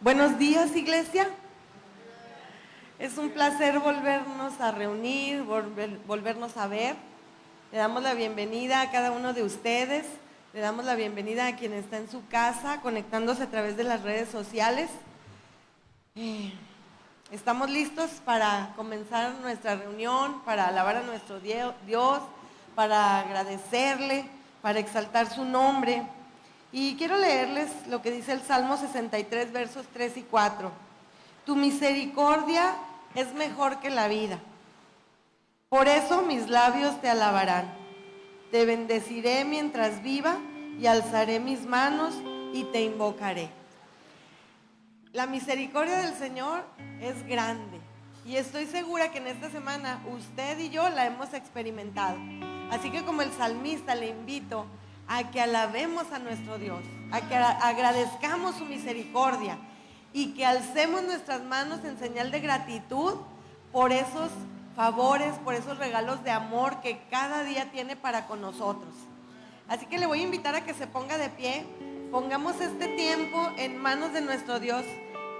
Buenos días, iglesia. Es un placer volvernos a reunir, volvernos a ver. Le damos la bienvenida a cada uno de ustedes. Le damos la bienvenida a quien está en su casa, conectándose a través de las redes sociales. Estamos listos para comenzar nuestra reunión, para alabar a nuestro Dios, para agradecerle, para exaltar su nombre. Y quiero leerles lo que dice el Salmo 63, versos 3 y 4. Tu misericordia es mejor que la vida. Por eso mis labios te alabarán. Te bendeciré mientras viva y alzaré mis manos y te invocaré. La misericordia del Señor es grande y estoy segura que en esta semana usted y yo la hemos experimentado. Así que como el salmista le invito a que alabemos a nuestro Dios, a que agradezcamos su misericordia y que alcemos nuestras manos en señal de gratitud por esos favores, por esos regalos de amor que cada día tiene para con nosotros. Así que le voy a invitar a que se ponga de pie, pongamos este tiempo en manos de nuestro Dios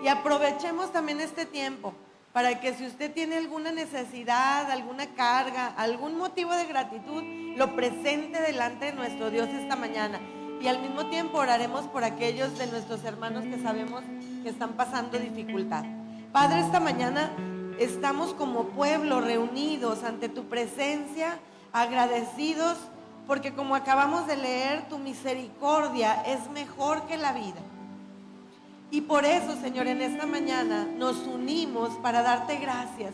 y aprovechemos también este tiempo para que si usted tiene alguna necesidad, alguna carga, algún motivo de gratitud, lo presente delante de nuestro Dios esta mañana. Y al mismo tiempo oraremos por aquellos de nuestros hermanos que sabemos que están pasando dificultad. Padre, esta mañana estamos como pueblo reunidos ante tu presencia, agradecidos, porque como acabamos de leer, tu misericordia es mejor que la vida. Y por eso, Señor, en esta mañana nos unimos para darte gracias,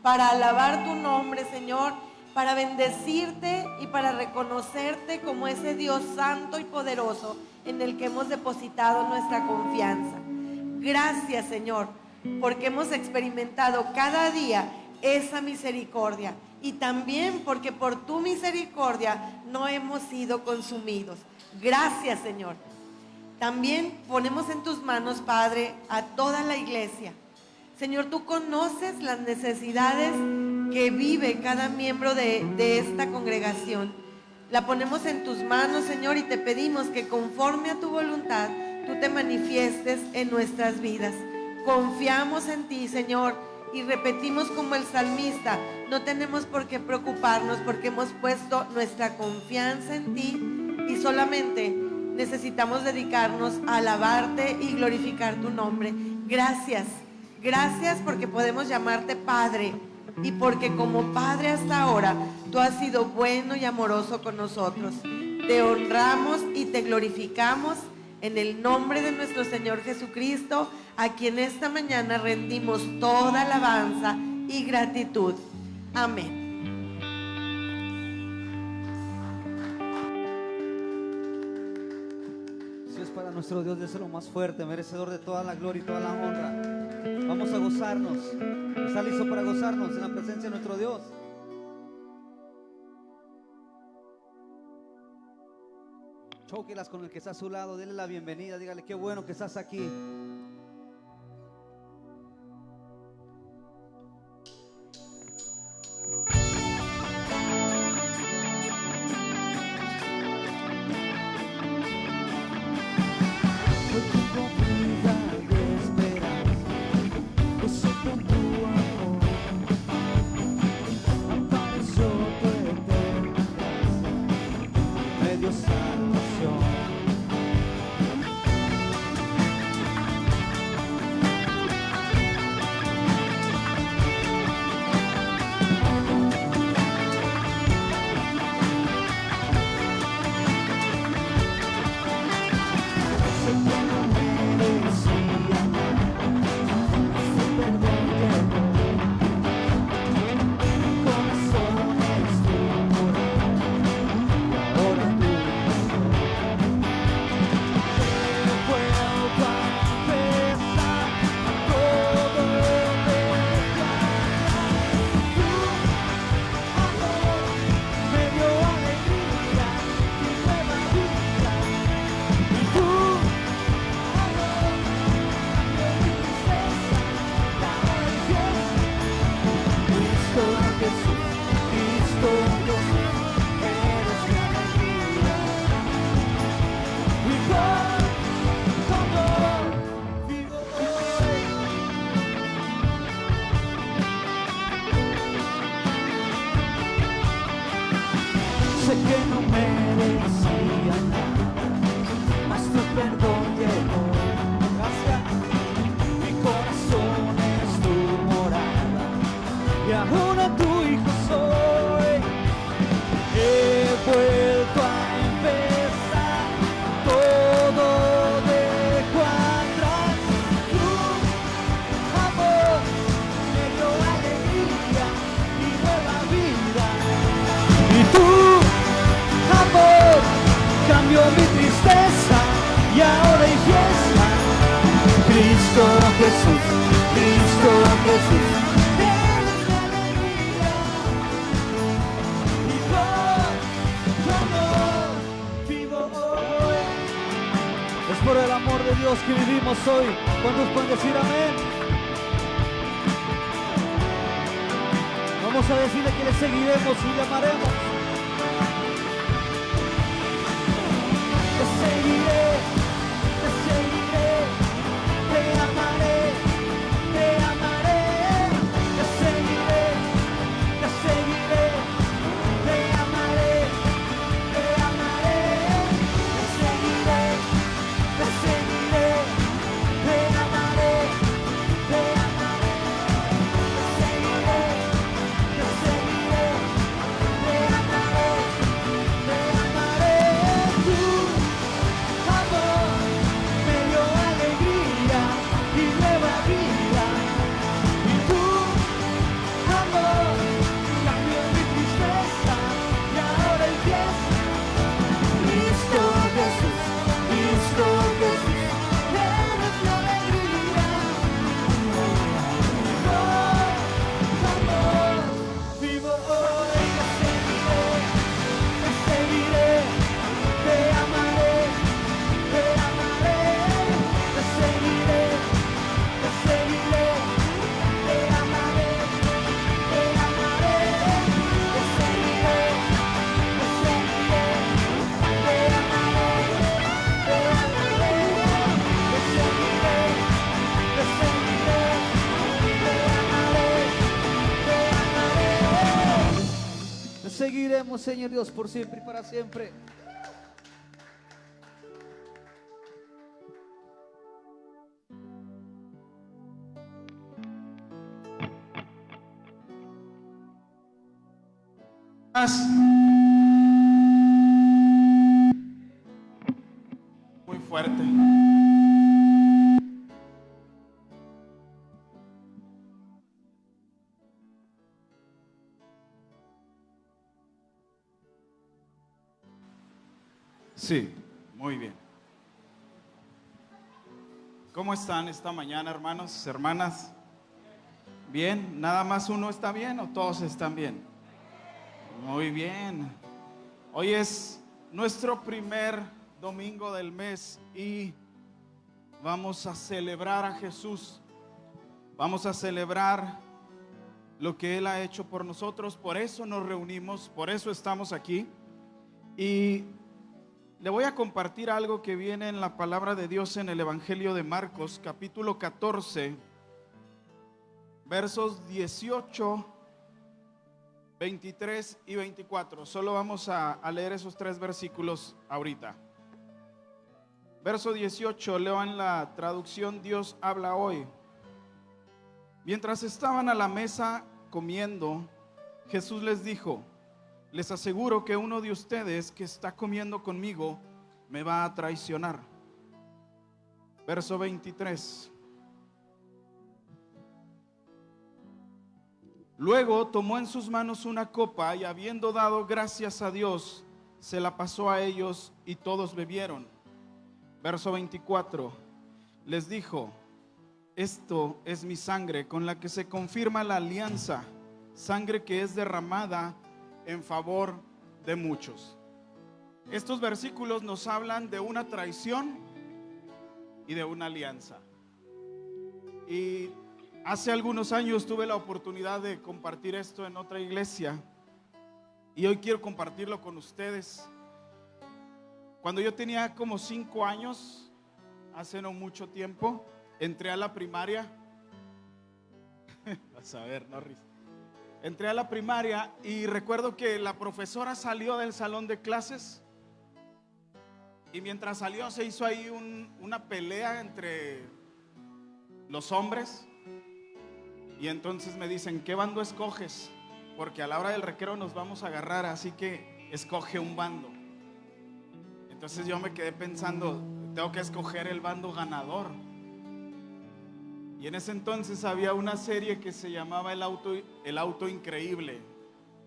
para alabar tu nombre, Señor, para bendecirte y para reconocerte como ese Dios santo y poderoso en el que hemos depositado nuestra confianza. Gracias, Señor, porque hemos experimentado cada día esa misericordia y también porque por tu misericordia no hemos sido consumidos. Gracias, Señor. También ponemos en tus manos, Padre, a toda la iglesia. Señor, tú conoces las necesidades que vive cada miembro de esta congregación. La ponemos en tus manos, Señor, y te pedimos que conforme a tu voluntad, tú te manifiestes en nuestras vidas. Confiamos en ti, Señor, y repetimos como el salmista, no tenemos por qué preocuparnos porque hemos puesto nuestra confianza en ti y solamente necesitamos dedicarnos a alabarte y glorificar tu nombre. Gracias, gracias porque podemos llamarte Padre y porque como Padre hasta ahora tú has sido bueno y amoroso con nosotros. Te honramos y te glorificamos en el nombre de nuestro Señor Jesucristo, a quien esta mañana rendimos toda alabanza y gratitud. Amén. Para nuestro Dios, es lo más fuerte, merecedor de toda la gloria y toda la honra. Vamos a gozarnos. ¿Está listo para gozarnos en la presencia de nuestro Dios? Chóquelas con el que está a su lado, denle la bienvenida, dígale qué bueno que estás aquí. Salvación. Dios que vivimos hoy. ¿Cuántos pueden decir amén? Vamos a decirle que le seguiremos y le amaremos. Te seguiré, te seguiré, te amaré, te amaré, te seguiré, te seguiré, te amaré, te amaré, te seguiré, te seguiré, te amaré, te amaré, te seguiré, te seguiré, te amaré, te amaré. Tu amor me dio alegría y nueva vida, y tu amor cambió mi tristeza y ahora empieza. Cristo Jesús, Cristo Jesús, eres mi alegría. Oh, amor, vivo hoy, te seguiré, te amaré, te amaré, te seguiré, te seguiré, te amaré, te amaré, te seguiré, te seguiré, te amaré, te amaré, te seguiré, te seguiré, te amaré, te amaré. Te seguiremos, Señor Dios, por siempre y para siempre. Muy fuerte. Sí, muy bien. ¿Cómo están esta mañana, hermanos, hermanas? ¿Bien? ¿Nada más uno está bien o todos están bien? Muy bien. Hoy es nuestro primer domingo del mes y vamos a celebrar a Jesús. Vamos a celebrar lo que Él ha hecho por nosotros. Por eso nos reunimos, por eso estamos aquí. Y le voy a compartir algo que viene en la palabra de Dios en el Evangelio de Marcos, capítulo 14, versos 18, 23 y 24. Solo vamos a leer esos tres versículos ahorita. Verso 18, leo en la traducción Dios habla hoy. Mientras estaban a la mesa comiendo, Jesús les dijo: les aseguro que uno de ustedes que está comiendo conmigo me va a traicionar. Verso 23. Luego tomó en sus manos una copa y habiendo dado gracias a Dios, se la pasó a ellos y todos bebieron. Verso 24. Les dijo: esto es mi sangre con la que se confirma la alianza, sangre que es derramada en favor de muchos. Estos versículos nos hablan de una traición y de una alianza. Y hace algunos años tuve la oportunidad de compartir esto en otra iglesia y hoy quiero compartirlo con ustedes. Cuando yo tenía como 5 años, hace no mucho tiempo, entré a la primaria. Vas a ver, Norris. Entré a la primaria y recuerdo que la profesora salió del salón de clases y mientras salió se hizo ahí una pelea entre los hombres y entonces me dicen: ¿qué bando escoges? Porque a la hora del recreo nos vamos a agarrar, así que escoge un bando. Entonces yo me quedé pensando, tengo que escoger el bando ganador. Y en ese entonces había una serie que se llamaba El Auto Increíble.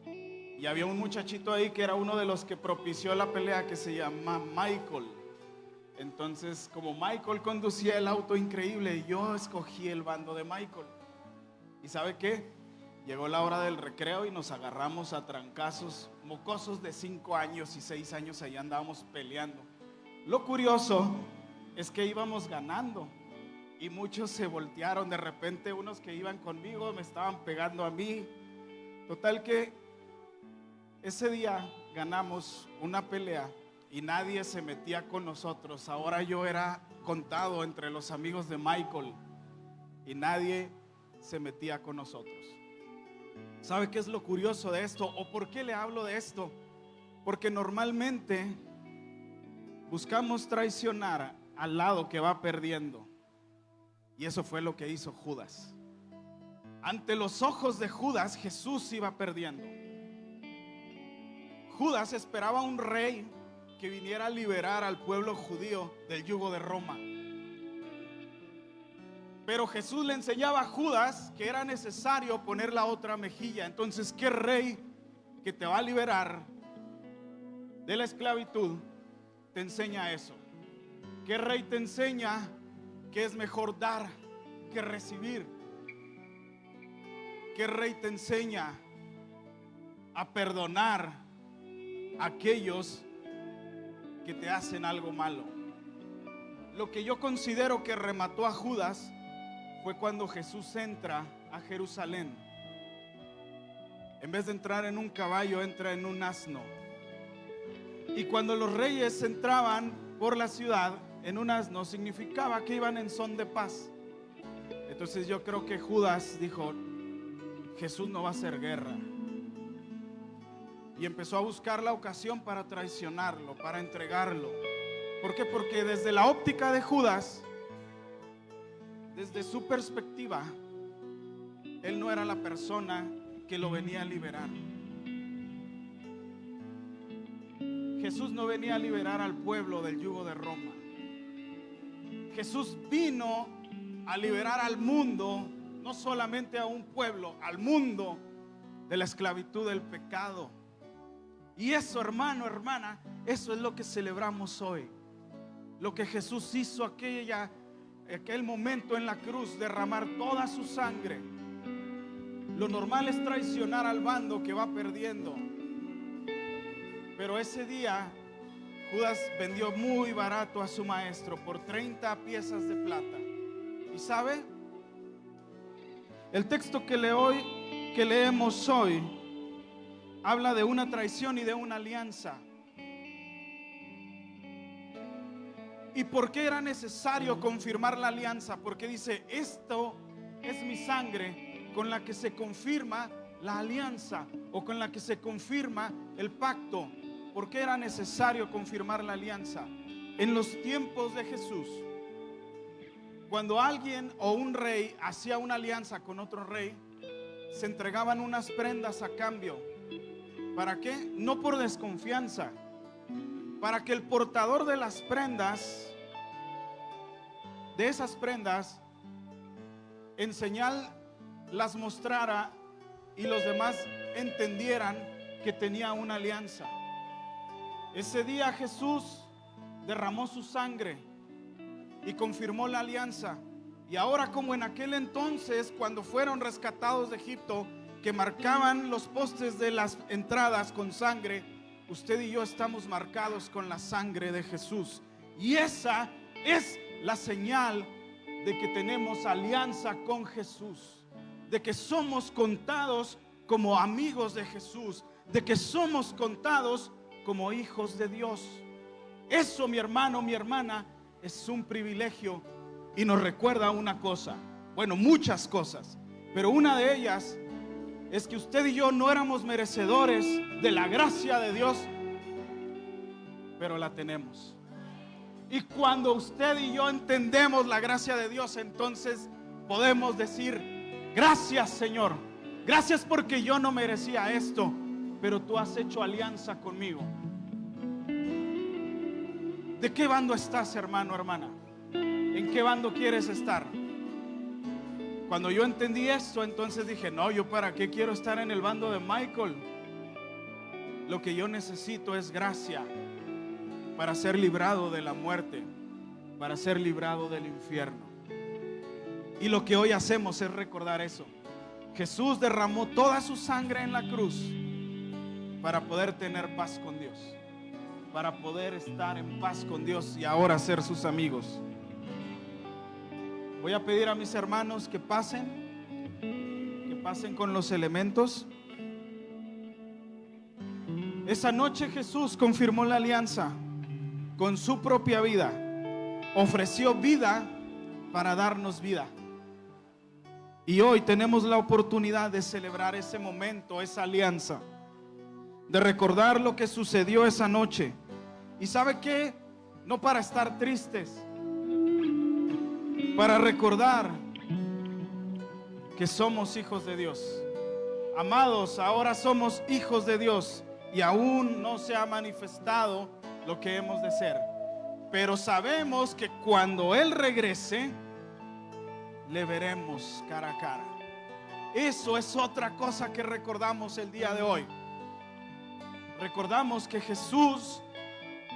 Y había un muchachito ahí que era uno de los que propició la pelea, que se llama Michael. Entonces, como Michael conducía el auto increíble, yo escogí el bando de Michael. ¿Y sabe qué? Llegó la hora del recreo y nos agarramos a trancazos. Mocosos de 5 años y 6 años, ahí andábamos peleando. Lo curioso es que íbamos ganando y muchos se voltearon. De repente unos que iban conmigo me estaban pegando a mí. Total que ese día ganamos una pelea y nadie se metía con nosotros. Ahora yo era contado entre los amigos de Michael y nadie se metía con nosotros. ¿Sabe qué es lo curioso de esto? ¿O por qué le hablo de esto? Porque normalmente buscamos traicionar al lado que va perdiendo. Y eso fue lo que hizo Judas. Ante los ojos de Judas, Jesús iba perdiendo. Judas esperaba un rey que viniera a liberar al pueblo judío del yugo de Roma. Pero Jesús le enseñaba a Judas que era necesario poner la otra mejilla. Entonces, ¿qué rey que te va a liberar de la esclavitud te enseña eso? ¿Qué rey te enseña que es mejor dar que recibir? ¿Qué rey te enseña a perdonar a aquellos que te hacen algo malo? Lo que yo considero que remató a Judas fue cuando Jesús entra a Jerusalén. En vez de entrar en un caballo, entra en un asno. Y cuando los reyes entraban por la ciudad en un asno, significaba que iban en son de paz. Entonces yo creo que Judas dijo: Jesús no va a hacer guerra. Y empezó a buscar la ocasión para traicionarlo, para entregarlo. ¿Por qué? Porque desde la óptica de Judas, desde su perspectiva, él no era la persona que lo venía a liberar. Jesús no venía a liberar al pueblo del yugo de Roma. Jesús vino a liberar al mundo, no solamente a un pueblo, al mundo de la esclavitud del pecado. Y eso, hermano, hermana, eso es lo que celebramos hoy. Lo que Jesús hizo aquel momento en la cruz, derramar toda su sangre. Lo normal es traicionar al bando que va perdiendo. Pero ese día Judas vendió muy barato a su maestro por 30 piezas de plata. ¿Y sabe? El texto que leemos hoy habla de una traición y de una alianza. ¿Y por qué era necesario confirmar la alianza? Porque dice: esto es mi sangre con la que se confirma la alianza, o con la que se confirma el pacto. ¿Por qué era necesario confirmar la alianza? En los tiempos de Jesús, cuando alguien o un rey hacía una alianza con otro rey, se entregaban unas prendas a cambio. ¿Para qué? No por desconfianza, para que el portador de las prendas, de esas prendas, en señal las mostrara y los demás entendieran que tenía una alianza. Ese día Jesús derramó su sangre y confirmó la alianza. Y ahora, como en aquel entonces, cuando fueron rescatados de Egipto, que marcaban los postes de las entradas con sangre, usted y yo estamos marcados con la sangre de Jesús. Y esa es la señal de que tenemos alianza con Jesús, de que somos contados como amigos de Jesús, de que somos contados como hijos de Dios. Eso, mi hermano, mi hermana, es un privilegio y nos recuerda una cosa, bueno, muchas cosas, pero una de ellas es que usted y yo no éramos merecedores de la gracia de Dios, pero la tenemos. Y cuando usted y yo entendemos la gracia de Dios, entonces podemos decir: gracias, Señor, gracias porque yo no merecía esto, pero tú has hecho alianza conmigo. ¿De qué bando estás, hermano, hermana? ¿En qué bando quieres estar? Cuando yo entendí esto, entonces dije: no, yo para qué quiero estar en el bando de Michael. Lo que yo necesito es gracia para ser librado de la muerte, para ser librado del infierno. Y lo que hoy hacemos es recordar eso. Jesús derramó toda su sangre en la cruz para poder tener paz con Dios. para poder estar en paz con Dios y ahora ser sus amigos. Voy a pedir a mis hermanos que pasen con los elementos. Esa noche Jesús confirmó la alianza con su propia vida. Ofreció vida para darnos vida. Y hoy tenemos la oportunidad de celebrar ese momento, esa alianza, de recordar lo que sucedió esa noche. ¿Y sabe qué? No para estar tristes, para recordar que somos hijos de Dios. Amados, ahora somos hijos de Dios y aún no se ha manifestado lo que hemos de ser. Pero sabemos que cuando Él regrese, le veremos cara a cara. Eso es otra cosa que recordamos el día de hoy. Recordamos que Jesús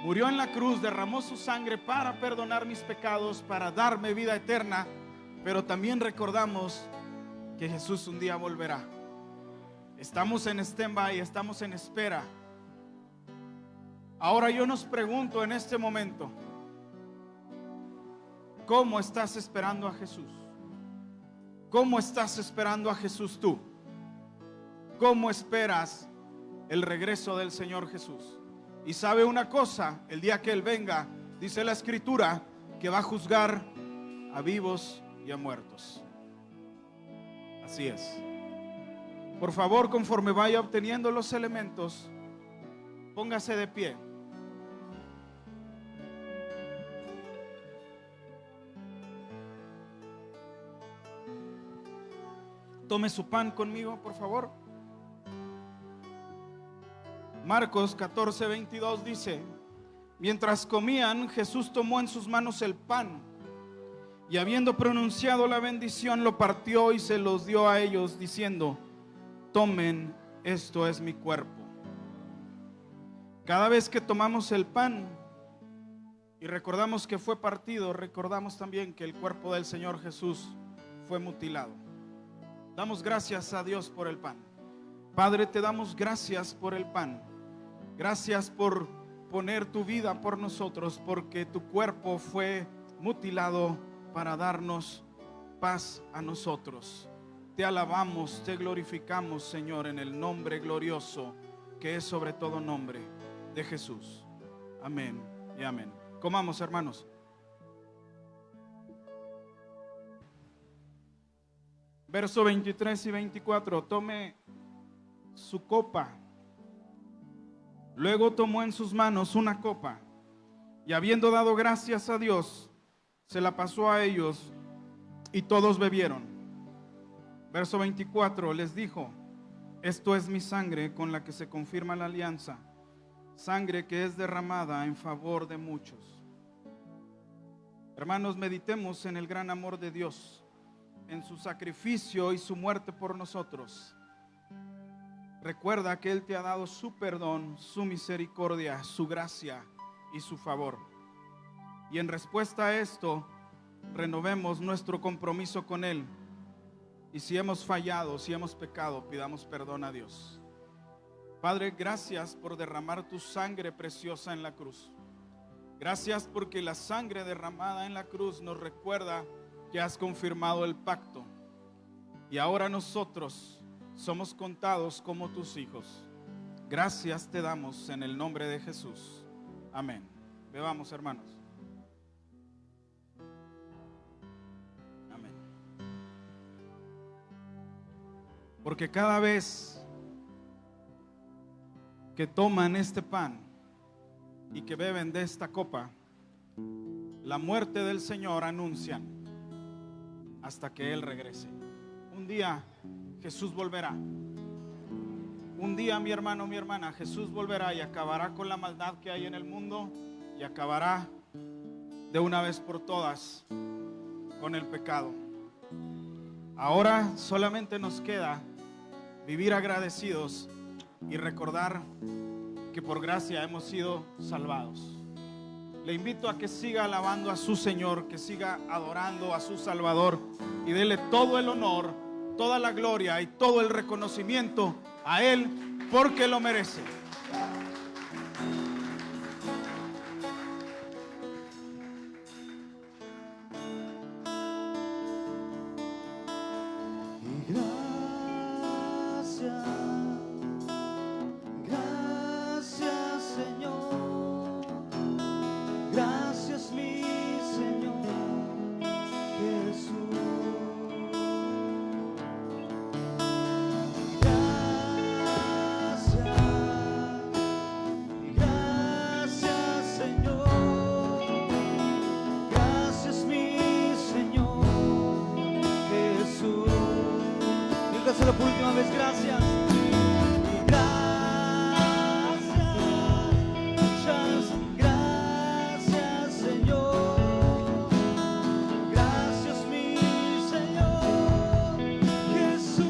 murió en la cruz, derramó su sangre para perdonar mis pecados, para darme vida eterna. Pero también recordamos que Jesús un día volverá. Estamos en stand-by, estamos en espera. Ahora yo nos pregunto en este momento, ¿cómo estás esperando a Jesús? ¿Cómo estás esperando a Jesús tú? ¿Cómo esperas el regreso del Señor Jesús? Y sabe una cosa, el día que Él venga, dice la Escritura, que va a juzgar a vivos y a muertos. Así es. Por favor, conforme vaya obteniendo los elementos, póngase de pie. Tome su pan conmigo, por favor. Marcos 14:22 dice: mientras comían, Jesús tomó en sus manos el pan y habiendo pronunciado la bendición, lo partió y se los dio a ellos, diciendo: tomen, esto es mi cuerpo. Cada vez que tomamos el pan y recordamos que fue partido, recordamos también que el cuerpo del Señor Jesús fue mutilado. Damos gracias a Dios por el pan. Padre, te damos gracias por el pan. Gracias por poner tu vida por nosotros, porque tu cuerpo fue mutilado para darnos paz a nosotros. Te alabamos, te glorificamos, Señor, en el nombre glorioso que es sobre todo nombre, de Jesús. Amén y amén. Comamos, hermanos. Verso 23 y 24. Tome su copa. Luego tomó en sus manos una copa y habiendo dado gracias a Dios, se la pasó a ellos y todos bebieron. Verso 24, les dijo: esto es mi sangre con la que se confirma la alianza, sangre que es derramada en favor de muchos. Hermanos, meditemos en el gran amor de Dios, en su sacrificio y su muerte por nosotros. Recuerda que Él te ha dado su perdón, su misericordia, su gracia y su favor. Y en respuesta a esto, renovemos nuestro compromiso con Él. Y si hemos fallado, si hemos pecado, pidamos perdón a Dios. Padre, gracias por derramar tu sangre preciosa en la cruz. Gracias porque la sangre derramada en la cruz nos recuerda que has confirmado el pacto. Y ahora nosotros somos contados como tus hijos. Gracias te damos en el nombre de Jesús. Amén. Bebamos, hermanos. Amén. Porque cada vez que toman este pan y que beben de esta copa, la muerte del Señor anuncian hasta que Él regrese. Un día Jesús volverá. Un día, mi hermano, mi hermana, Jesús volverá y acabará con la maldad que hay en el mundo y acabará de una vez por todas con el pecado. Ahora solamente nos queda vivir agradecidos y recordar que por gracia hemos sido salvados. Le invito a que siga alabando a su Señor, que siga adorando a su Salvador y dele todo el honor, toda la gloria y todo el reconocimiento a Él porque lo merece. dígaselo por última vez, gracias. Gracias, Señor. Gracias, mi Señor Jesús.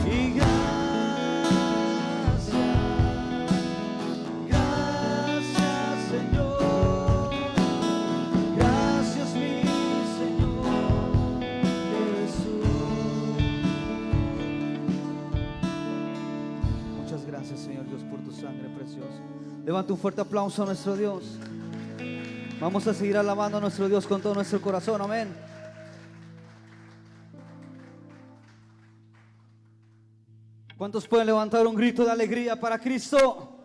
Y gracias, Señor. Gracias, mi Señor Jesús. Muchas gracias, Señor Dios, por tu sangre preciosa. Levanta un fuerte aplauso a nuestro Dios. Vamos a seguir alabando a nuestro Dios con todo nuestro corazón. Amén. ¿Cuántos pueden levantar un grito de alegría para Cristo?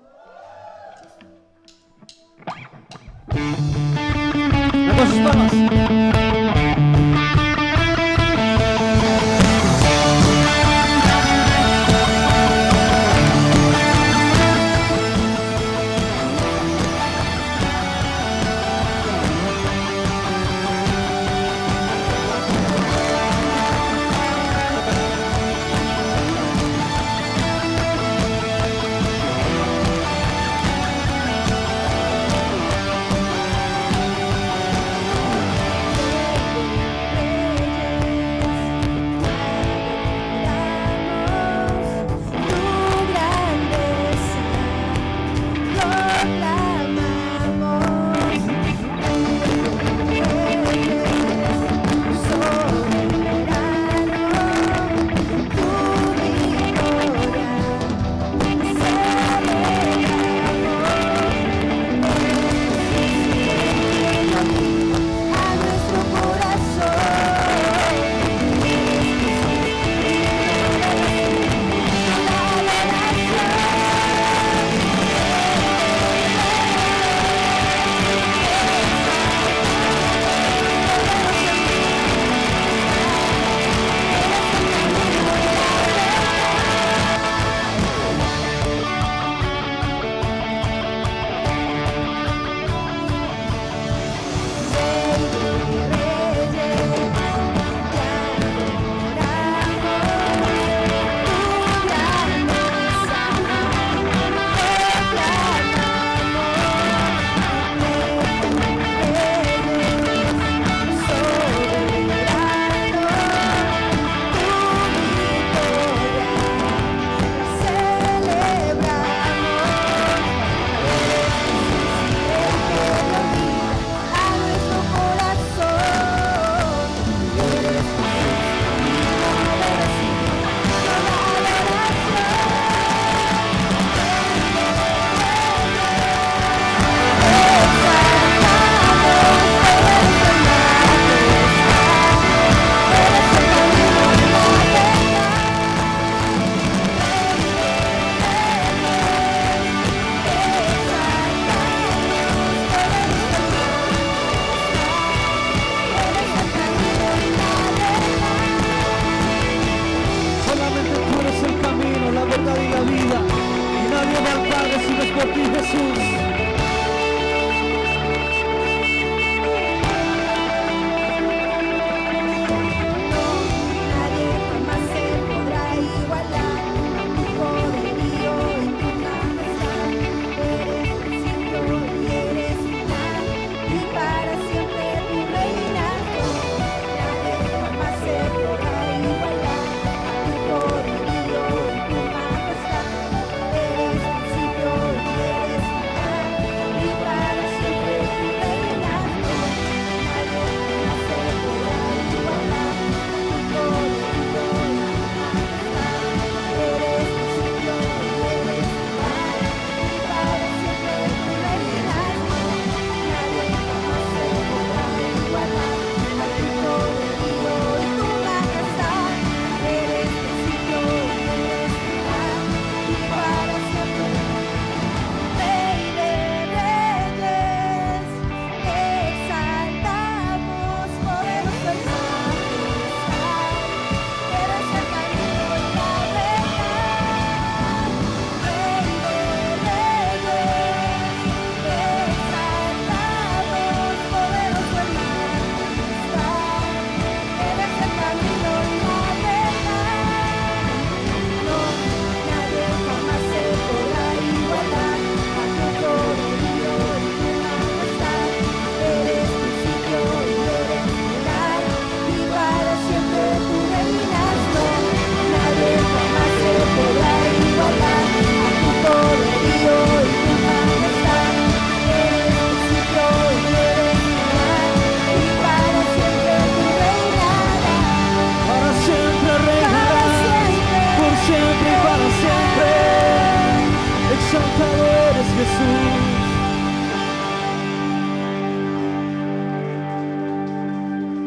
Damos sus palmas.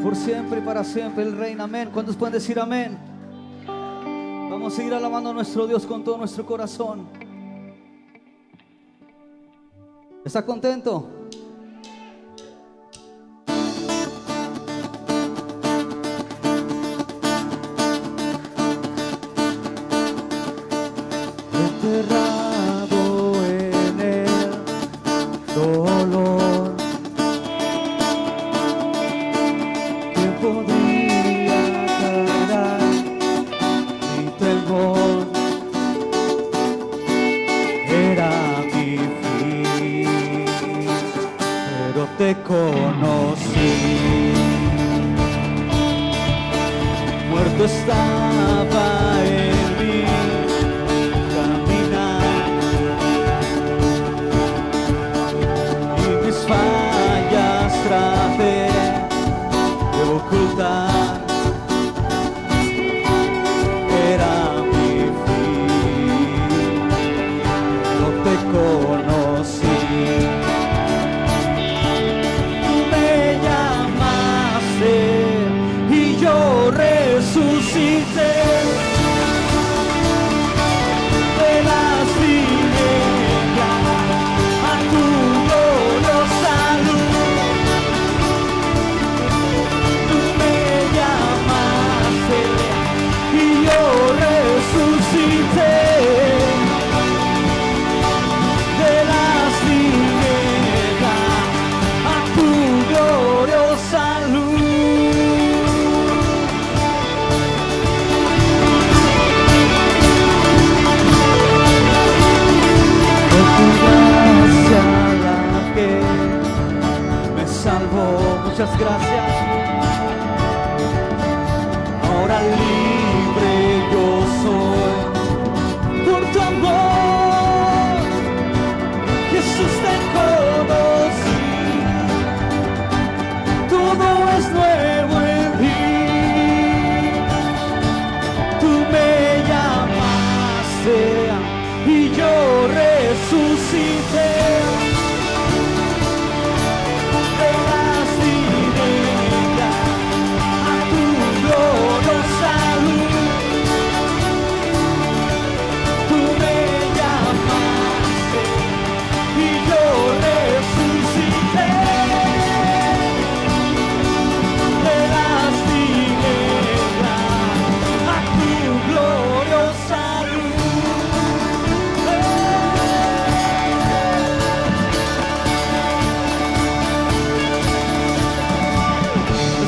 por siempre y para siempre Él reina, amén. ¿Cuántos pueden decir amén? Vamos a seguir alabando a nuestro Dios con todo nuestro corazón. ¿Está contento? Enterrado en el dolor, ¿quién podría callar mi temor? Era mi fin, pero te conocí. Muerto estaba en mí fallas traté de ocultar, era mi fin, no te conocí. Tú me llamaste y yo resucité de las tinieblas a tu de las tinieblas a tu gloriosa luz. Por tu gracia la que me salvó, muchas gracias. Ahora libre yo soy por tu amor, Jesús te conocí, todo es nuevo en ti. Tú me llamaste y yo resucité de las tinieblas a tu gloriosa luz.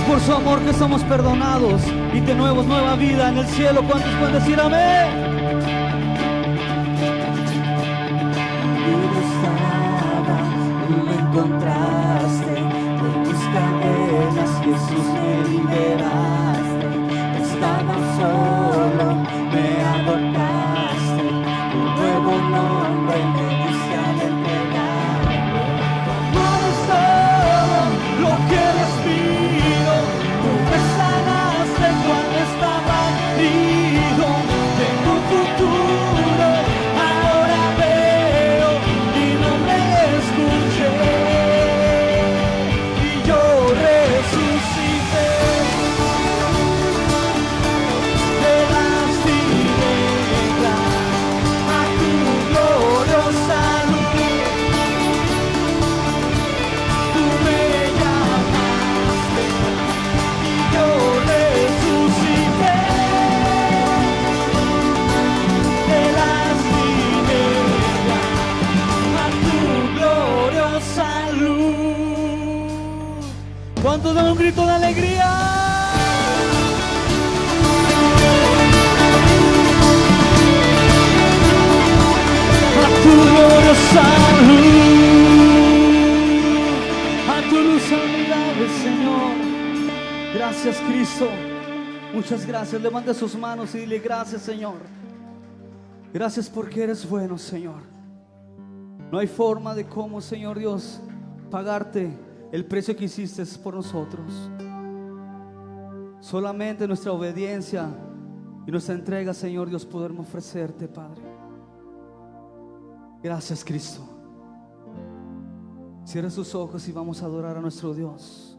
Por su amor que somos perdonados y tenemos nueva vida en el cielo. ¿Cuántos pueden decir amén? Tú estabas y me encontraste, en tus cadenas Jesús me liberaste. Estaba solo, me adoptaste, un nuevo nombre me diste al entregar. Amor es todo lo que respiro. Tú me sanaste cuando estaba herido. Tengo un futuro, ahora veo y no me escuché. Y yo resucité de las tinieblas a tu gloriosa luz. Tú me llamaste y yo resucité de las tinieblas a tu gloriosa luz. ¿Cuántos dan un grito de alegría? A tu gloriosa luz, a tu luz admirable, Señor. Gracias, Cristo. Muchas gracias. Levante sus manos y dile gracias, Señor. Gracias porque eres bueno, Señor. No hay forma de cómo, Señor Dios, pagarte el precio que hiciste por nosotros. Solamente nuestra obediencia y nuestra entrega, Señor Dios, podemos ofrecerte, Padre. Gracias, Cristo. Cierra sus ojos y vamos a adorar a nuestro Dios.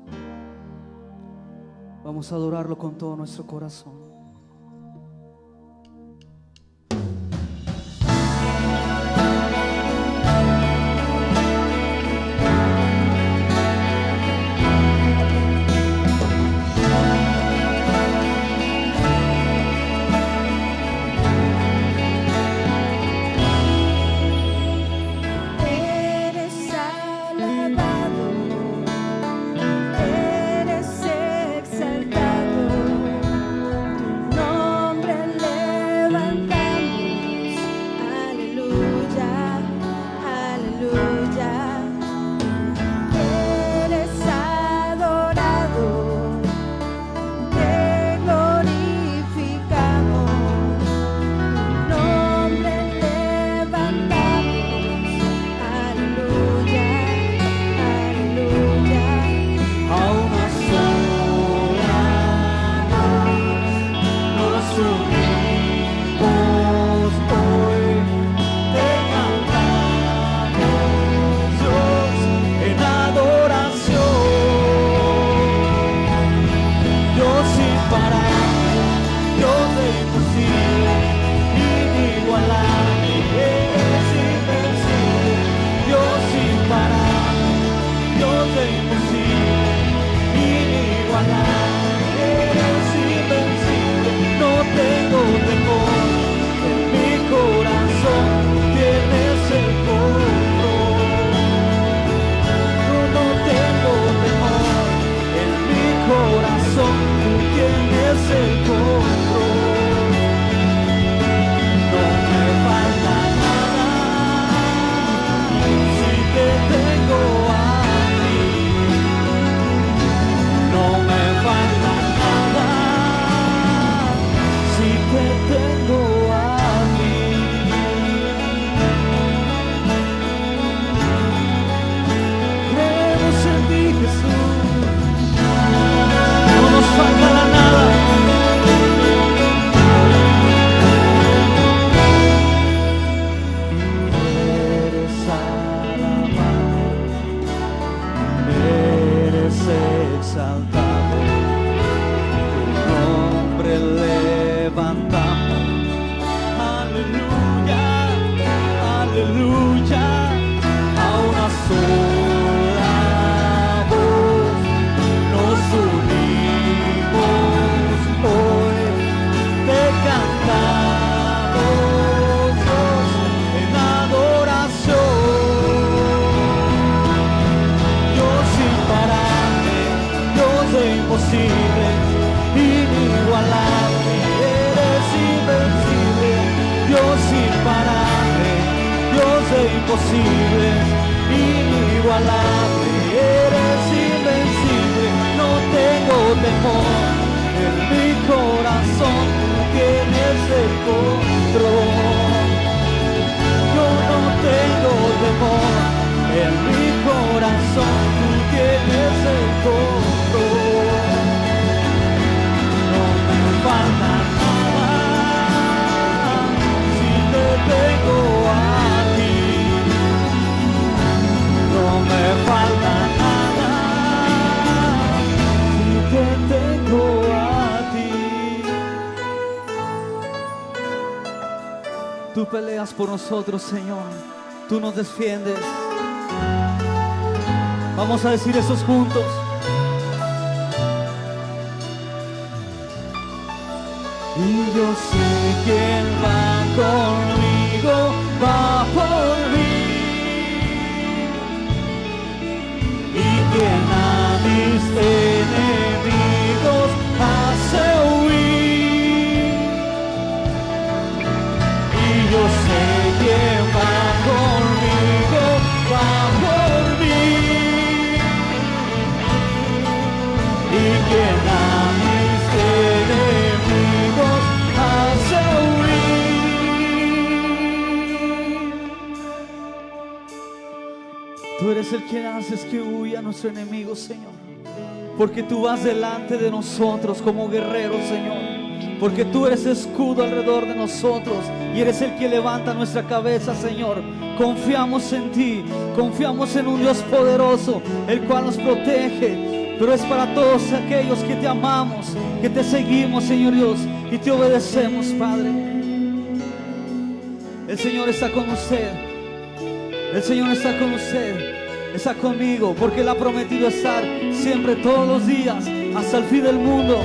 Vamos a adorarlo con todo nuestro corazón. Tú peleas por nosotros, Señor. Tú nos defiendes. Vamos a decir eso juntos. Y yo sé quién va conmigo, va por mí. Y quien a mis enemigos hace huir. Y yo sé quién va conmigo, va por mí. Y quien a mis enemigos hace huir. Tú eres el que haces que huya a nuestro enemigo, Señor. Porque tú vas delante de nosotros como guerreros, Señor. Porque tú eres escudo alrededor de nosotros y eres el que levanta nuestra cabeza, Señor. Confiamos en ti, confiamos en un Dios poderoso, el cual nos protege, pero es para todos aquellos que te amamos, que te seguimos, Señor Dios, y te obedecemos, Padre. El Señor está con usted. El Señor está con usted. Está conmigo, porque Él ha prometido estar siempre, todos los días, hasta el fin del mundo.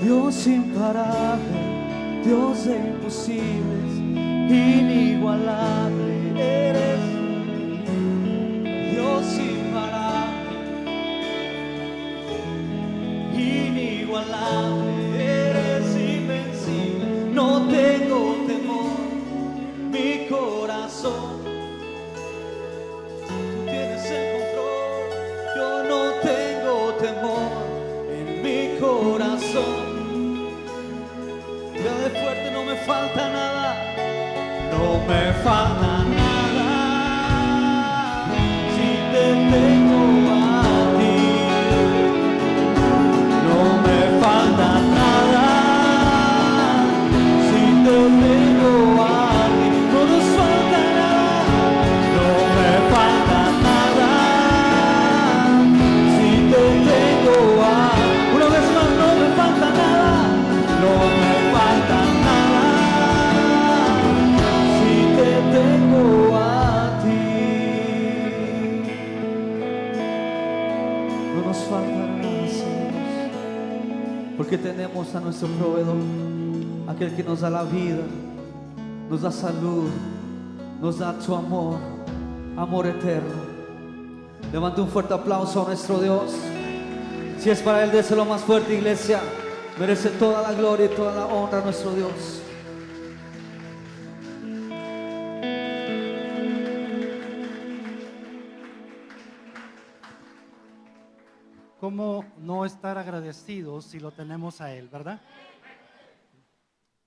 Dios imparable, Dios de imposibles, inigualable eres. Dios imparable, inigualable eres, invencible. No tengo temor, mi corazón, tú tienes el control. Yo no tengo temor en mi corazón. Ya de fuerte no me falta nada, no me falta nada, si te tengo a ti. No me falta nada, si te tengo a ti. No nos falta nada, no me falta nada, si te tengo a ti. Una vez más, no me falta nada, no me falta nada, si te tengo a ti. No nos falta nada, Señor, porque tenemos a nuestro proveedor, aquel que nos da la vida, nos da salud, nos da tu amor, amor eterno. Levante un fuerte aplauso a nuestro Dios. Si es para Él, déselo más fuerte, iglesia. Merece toda la gloria y toda la honra a nuestro Dios. ¿Cómo no estar agradecidos si lo tenemos a Él, verdad?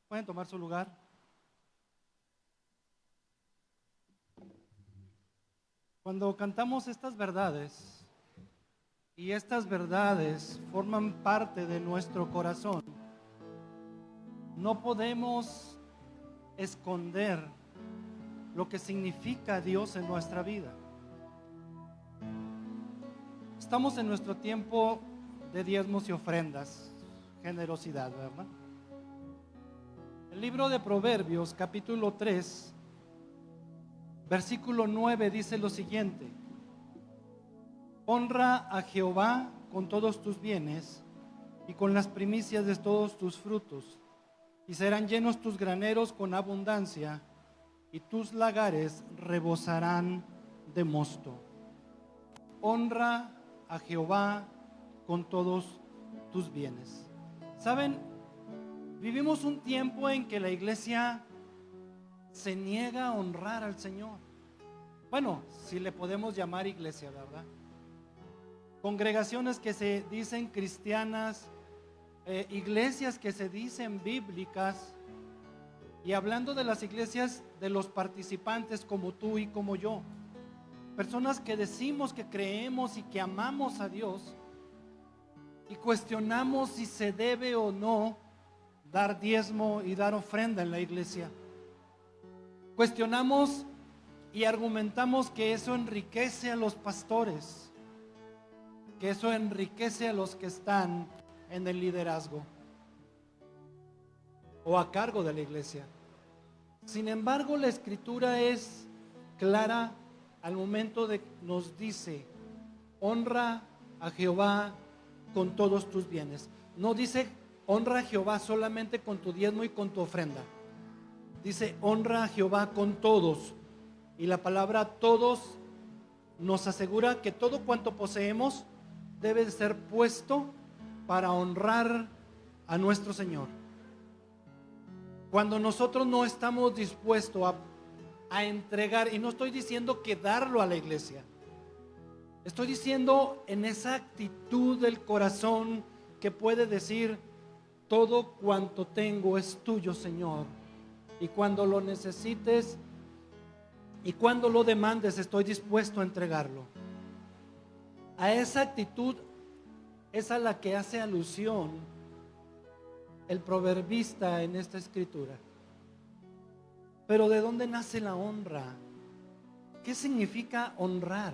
¿Pueden tomar su lugar? Cuando cantamos estas verdades, y estas verdades forman parte de nuestro corazón, no podemos esconder lo que significa Dios en nuestra vida. Estamos en nuestro tiempo de diezmos y ofrendas, generosidad, ¿verdad? El libro de Proverbios, capítulo 3, versículo 9 dice lo siguiente: honra a Jehová con todos tus bienes y con las primicias de todos tus frutos, y serán llenos tus graneros con abundancia, y tus lagares rebosarán de mosto. Honra a Jehová con todos tus bienes. ¿Saben? Vivimos un tiempo en que la iglesia se niega a honrar al Señor. Bueno, si le podemos llamar iglesia, ¿verdad? Congregaciones que se dicen cristianas, iglesias que se dicen bíblicas, y hablando de las iglesias, de los participantes como tú y como yo, personas que decimos que creemos y que amamos a Dios, y cuestionamos si se debe o no dar diezmo y dar ofrenda en la iglesia. Cuestionamos y argumentamos que eso enriquece a los pastores, que eso enriquece a los que están en el liderazgo o a cargo de la iglesia. Sin embargo, la escritura es clara al momento de que nos dice: honra a Jehová con todos tus bienes. No dice honra a Jehová solamente con tu diezmo y con tu ofrenda. Dice honra a Jehová con todos. Y la palabra todos nos asegura que todo cuanto poseemos debe de ser puesto para honrar a nuestro Señor. Cuando nosotros no estamos dispuestos a entregar, y no estoy diciendo que darlo a la iglesia, estoy diciendo en esa actitud del corazón que puede decir: todo cuanto tengo es tuyo, Señor, y cuando lo necesites y cuando lo demandes, estoy dispuesto a entregarlo. A esa actitud es a la que hace alusión el proverbista en esta escritura. Pero ¿de dónde nace la honra? ¿Qué significa honrar?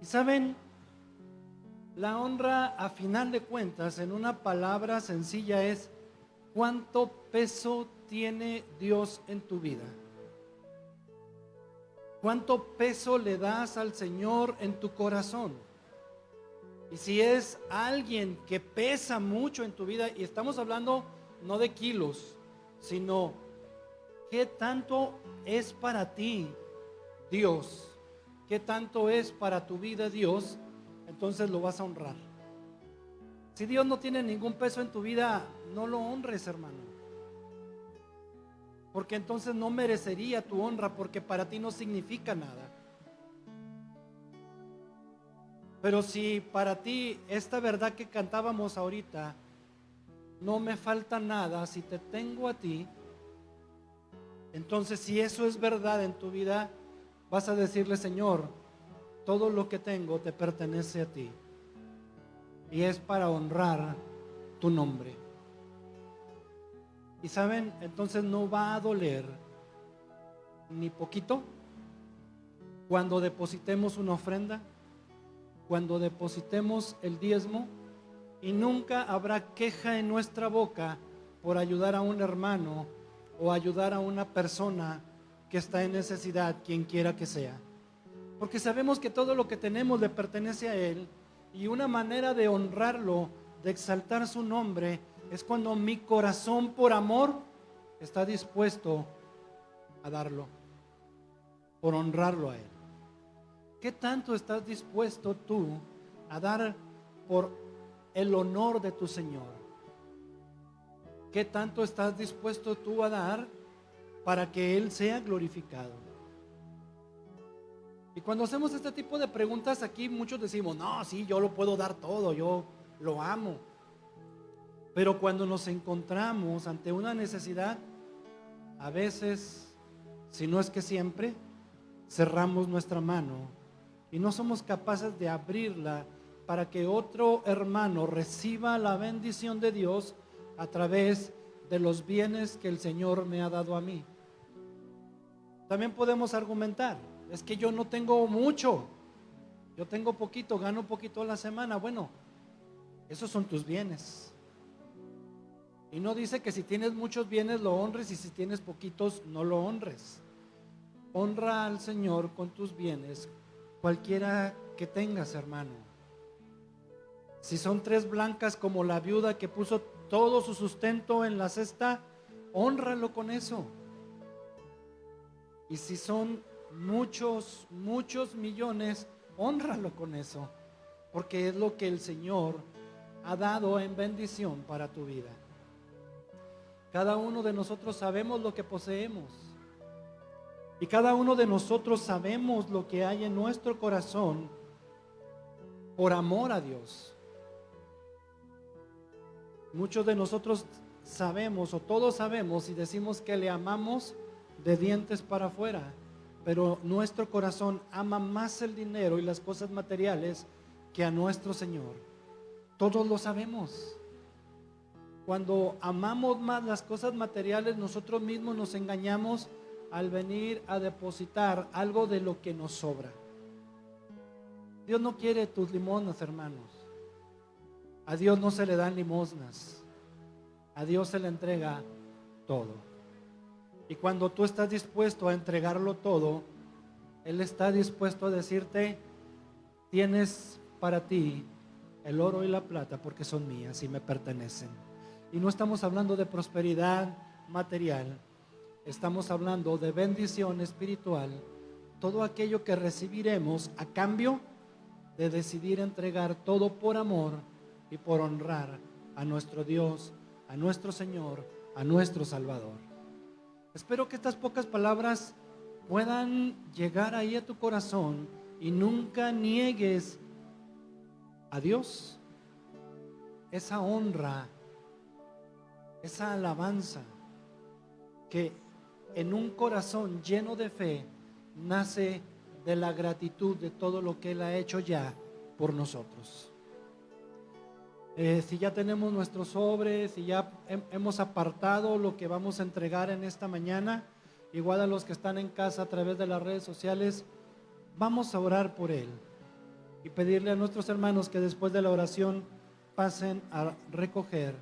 Y saben, la honra a final de cuentas, en una palabra sencilla, es ¿cuánto peso tiene Dios en tu vida? ¿Cuánto peso le das al Señor en tu corazón? Y si es alguien que pesa mucho en tu vida, y estamos hablando no de kilos, sino qué tanto es para ti Dios, qué tanto es para tu vida Dios, entonces lo vas a honrar. Si Dios no tiene ningún peso en tu vida, no lo honres, hermano. Porque entonces no merecería tu honra, porque para ti no significa nada. Pero si para ti esta verdad que cantábamos ahorita, no me falta nada, si te tengo a ti, entonces si eso es verdad en tu vida, vas a decirle: Señor, todo lo que tengo te pertenece a ti, y es para honrar tu nombre. Y saben, entonces no va a doler ni poquito cuando depositemos una ofrenda, cuando depositemos el diezmo, y nunca habrá queja en nuestra boca por ayudar a un hermano o ayudar a una persona que está en necesidad, quien quiera que sea. Porque sabemos que todo lo que tenemos le pertenece a Él, y una manera de honrarlo, de exaltar su nombre, es cuando mi corazón por amor está dispuesto a darlo, por honrarlo a Él. ¿Qué tanto estás dispuesto tú a dar por el honor de tu Señor? ¿Qué tanto estás dispuesto tú a dar para que Él sea glorificado? Y cuando hacemos este tipo de preguntas aquí, muchos decimos: no, sí, yo lo puedo dar todo, yo lo amo. Pero cuando nos encontramos ante una necesidad, a veces, si no es que siempre, cerramos nuestra mano y no somos capaces de abrirla para que otro hermano reciba la bendición de Dios a través de los bienes que el Señor me ha dado a mí. También podemos argumentar: es que yo no tengo mucho, yo tengo poquito, gano poquito a la semana. Bueno, esos son tus bienes. Y no dice que si tienes muchos bienes lo honres, y si tienes poquitos no lo honres. Honra al Señor con tus bienes, cualquiera que tengas, hermano. Si son 3 blancas como la viuda que puso todo su sustento en la cesta, hónralo con eso. Y si son muchos millones, hónralo con eso, porque es lo que el Señor ha dado en bendición para tu vida. Cada uno de nosotros sabemos lo que poseemos, y cada uno de nosotros sabemos lo que hay en nuestro corazón por amor a Dios. Muchos de nosotros sabemos, o todos sabemos, y decimos que le amamos de dientes para afuera, pero nuestro corazón ama más el dinero y las cosas materiales que a nuestro Señor. Todos lo sabemos. Cuando amamos más las cosas materiales, nosotros mismos nos engañamos al venir a depositar algo de lo que nos sobra. Dios no quiere tus limosnas, hermanos. A Dios no se le dan limosnas. A Dios se le entrega todo. Y cuando tú estás dispuesto a entregarlo todo, Él está dispuesto a decirte: tienes para ti el oro y la plata, porque son mías y me pertenecen. Y no estamos hablando de prosperidad material, estamos hablando de bendición espiritual, todo aquello que recibiremos a cambio de decidir entregar todo por amor y por honrar a nuestro Dios, a nuestro Señor, a nuestro Salvador. Espero que estas pocas palabras puedan llegar ahí a tu corazón y nunca niegues a Dios esa honra, esa alabanza que en un corazón lleno de fe nace de la gratitud de todo lo que Él ha hecho ya por nosotros. Si ya tenemos nuestros sobres, si ya hemos apartado lo que vamos a entregar en esta mañana, igual a los que están en casa a través de las redes sociales, vamos a orar por él y pedirle a nuestros hermanos que después de la oración pasen a recoger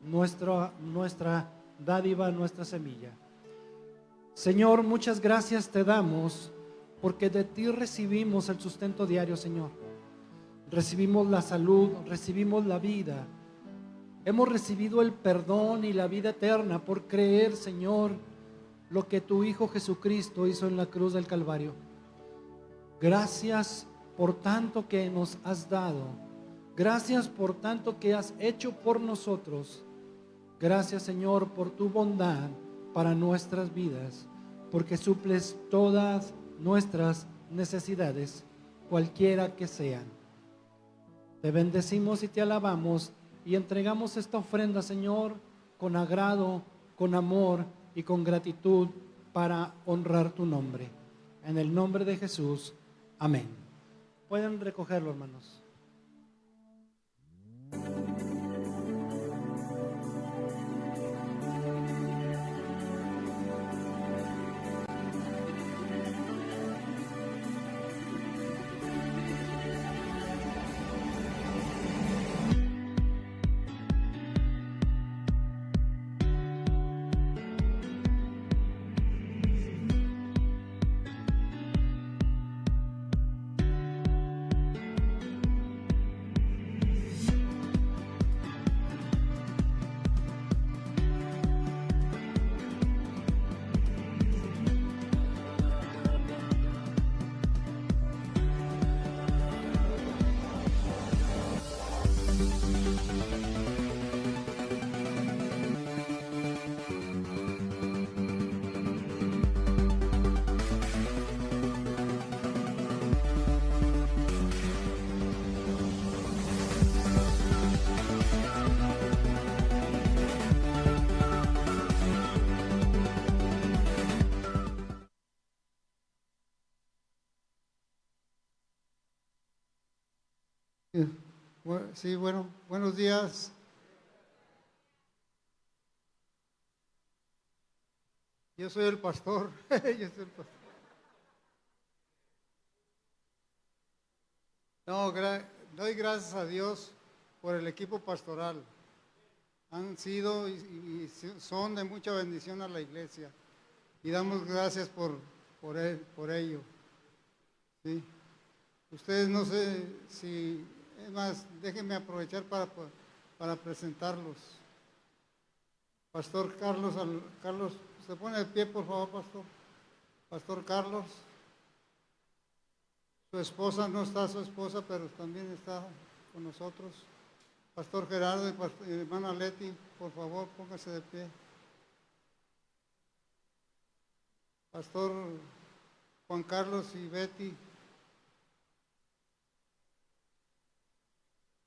nuestra dádiva, nuestra semilla. Señor, muchas gracias te damos porque de ti recibimos el sustento diario, Señor. Recibimos la salud, recibimos la vida. Hemos recibido el perdón y la vida eterna por creer, Señor, lo que tu Hijo Jesucristo hizo en la cruz del Calvario. Gracias por tanto que nos has dado. Gracias por tanto que has hecho por nosotros. Gracias, Señor, por tu bondad para nuestras vidas, porque suples todas nuestras necesidades, cualquiera que sean. Te bendecimos y te alabamos y entregamos esta ofrenda, Señor, con agrado, con amor y con gratitud para honrar tu nombre. En el nombre de Jesús, amén. Pueden recogerlo, hermanos. Sí, bueno, buenos días. Yo soy el pastor. Yo soy el pastor. No, doy gracias a Dios por el equipo pastoral. Han sido y son de mucha bendición a la iglesia. Y damos gracias por ello. Sí. Ustedes no sé si... Es más, déjenme aprovechar para presentarlos. Pastor Carlos, se pone de pie, por favor, pastor. Pastor Carlos. Su esposa, no está su esposa, pero también está con nosotros. Pastor Gerardo y hermana Leti, por favor, póngase de pie. Pastor Juan Carlos y Betty.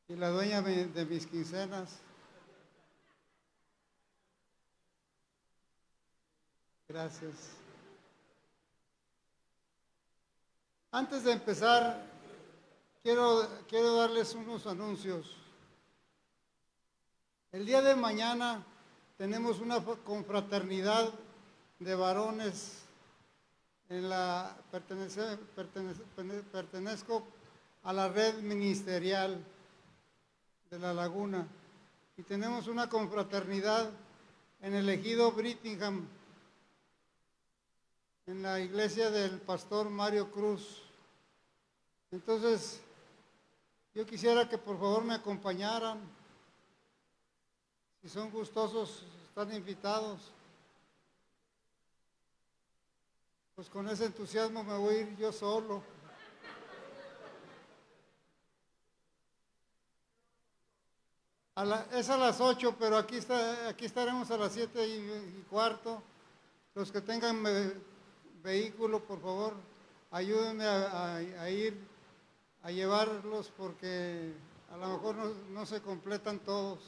Y la dueña de mis quincenas. Gracias. Antes de empezar, quiero darles unos anuncios. El día de mañana tenemos una confraternidad de varones. Pertenezco a la red ministerial de La Laguna y tenemos una confraternidad en el ejido Brittingham, en la iglesia del pastor Mario Cruz. Entonces, yo quisiera que por favor me acompañaran. Si son gustosos, están invitados. Pues con ese entusiasmo me voy a ir yo solo. Es a las 8, pero aquí estaremos a las 7:15. Los que tengan vehículo, por favor, ayúdenme a ir a llevarlos porque a lo mejor no se completan todos.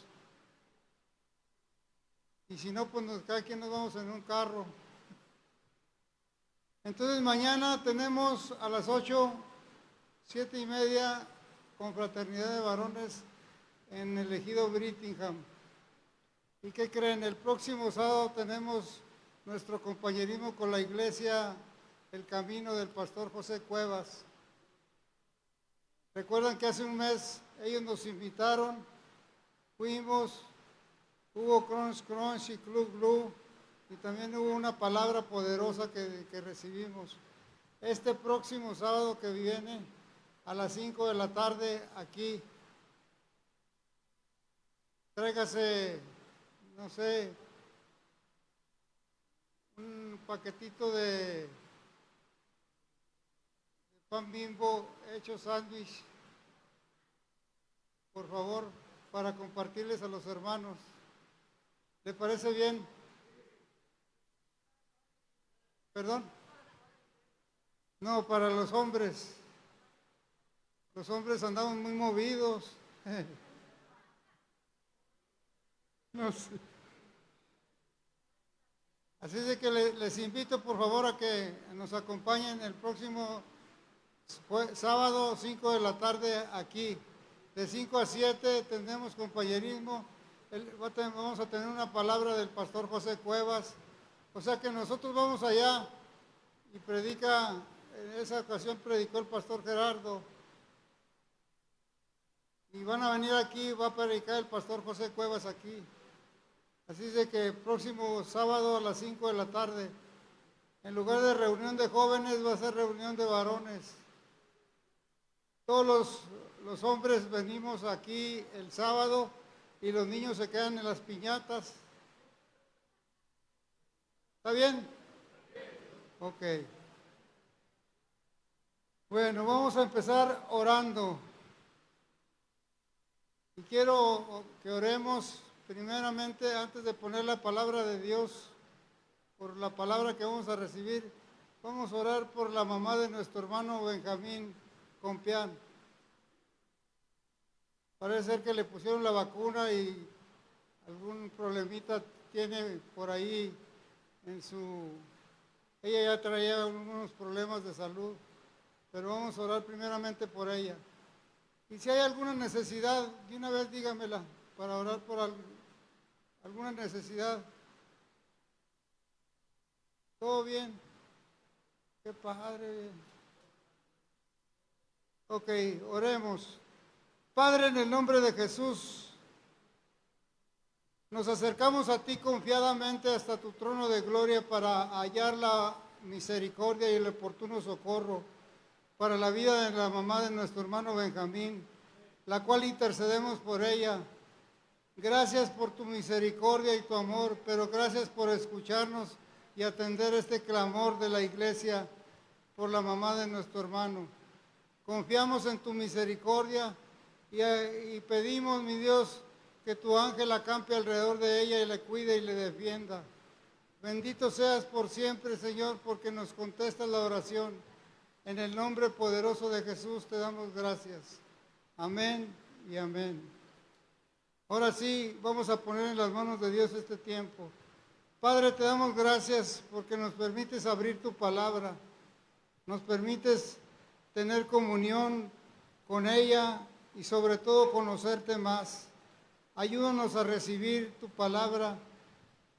Y si no, pues cada quien nos vamos en un carro. Entonces mañana tenemos a las 8, 7:30, confraternidad de varones en el ejido Brittingham. ¿Y qué creen? El próximo sábado tenemos nuestro compañerismo con la iglesia El Camino del pastor José Cuevas. Recuerdan que hace un mes ellos nos invitaron, fuimos, hubo Crunch Crunch y Club Blue y también hubo una palabra poderosa que recibimos. Este próximo sábado que viene a las 5 de la tarde aquí, tráigase, no sé, un paquetito de pan Bimbo hecho sándwich, por favor, para compartirles a los hermanos. ¿Le parece bien? ¿Perdón? No, para los hombres. Los hombres andamos muy movidos. No sé. Así es de que les invito por favor a que nos acompañen el próximo sábado 5 de la tarde aquí. De 5 a 7 tendremos compañerismo. Vamos a tener una palabra del pastor José Cuevas. O sea que nosotros vamos allá y predica, en esa ocasión predicó el pastor Gerardo. Y van a venir aquí, va a predicar el pastor José Cuevas aquí. Así es de que el próximo sábado a las 5 de la tarde, en lugar de reunión de jóvenes, va a ser reunión de varones. Todos los hombres venimos aquí el sábado y los niños se quedan en las piñatas. ¿Está bien? Ok. Bueno, vamos a empezar orando. Y quiero que oremos primeramente, antes de poner la palabra de Dios, por la palabra que vamos a recibir, vamos a orar por la mamá de nuestro hermano Benjamín Compián. Parece ser que le pusieron la vacuna y algún problemita tiene por ahí en su... Ella ya traía algunos problemas de salud, pero vamos a orar primeramente por ella. Y si hay alguna necesidad, de una vez dígamela, para orar por alguna necesidad. ¿Todo bien? Qué padre. Ok, oremos. Padre, en el nombre de Jesús, nos acercamos a ti confiadamente hasta tu trono de gloria para hallar la misericordia y el oportuno socorro para la vida de la mamá de nuestro hermano Benjamín, la cual intercedemos por ella. Gracias por tu misericordia y tu amor, pero gracias por escucharnos y atender este clamor de la iglesia por la mamá de nuestro hermano. Confiamos en tu misericordia y pedimos, mi Dios, que tu ángel acampe alrededor de ella y le cuide y le defienda. Bendito seas por siempre, Señor, porque nos contestas la oración. En el nombre poderoso de Jesús te damos gracias. Amén y amén. Ahora sí, vamos a poner en las manos de Dios este tiempo. Padre, te damos gracias porque nos permites abrir tu palabra. Nos permites tener comunión con ella y sobre todo conocerte más. Ayúdanos a recibir tu palabra,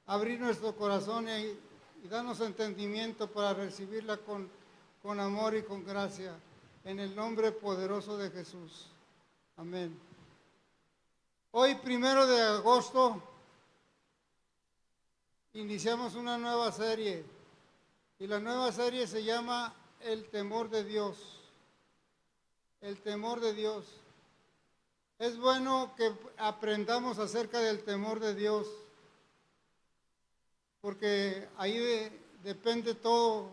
abrir nuestro corazón y danos entendimiento para recibirla con amor y con gracia. En el nombre poderoso de Jesús. Amén. Hoy, 1 de agosto, iniciamos una nueva serie. Y la nueva serie se llama El temor de Dios. El temor de Dios. Es bueno que aprendamos acerca del temor de Dios, porque ahí depende todo.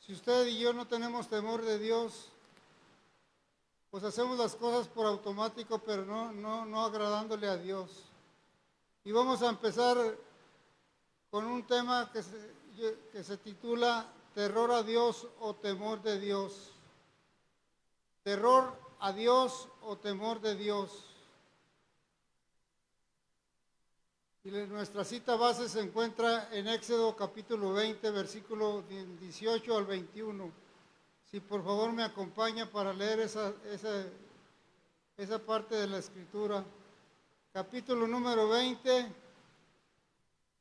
Si usted y yo no tenemos temor de Dios, pues hacemos las cosas por automático, pero no agradándole a Dios. Y vamos a empezar con un tema que se titula Terror a Dios o temor de Dios. Terror a Dios o temor de Dios. Y nuestra cita base se encuentra en Éxodo capítulo 20, versículo 18 al 21. Si por favor me acompaña para leer esa parte de la escritura. Capítulo número 20,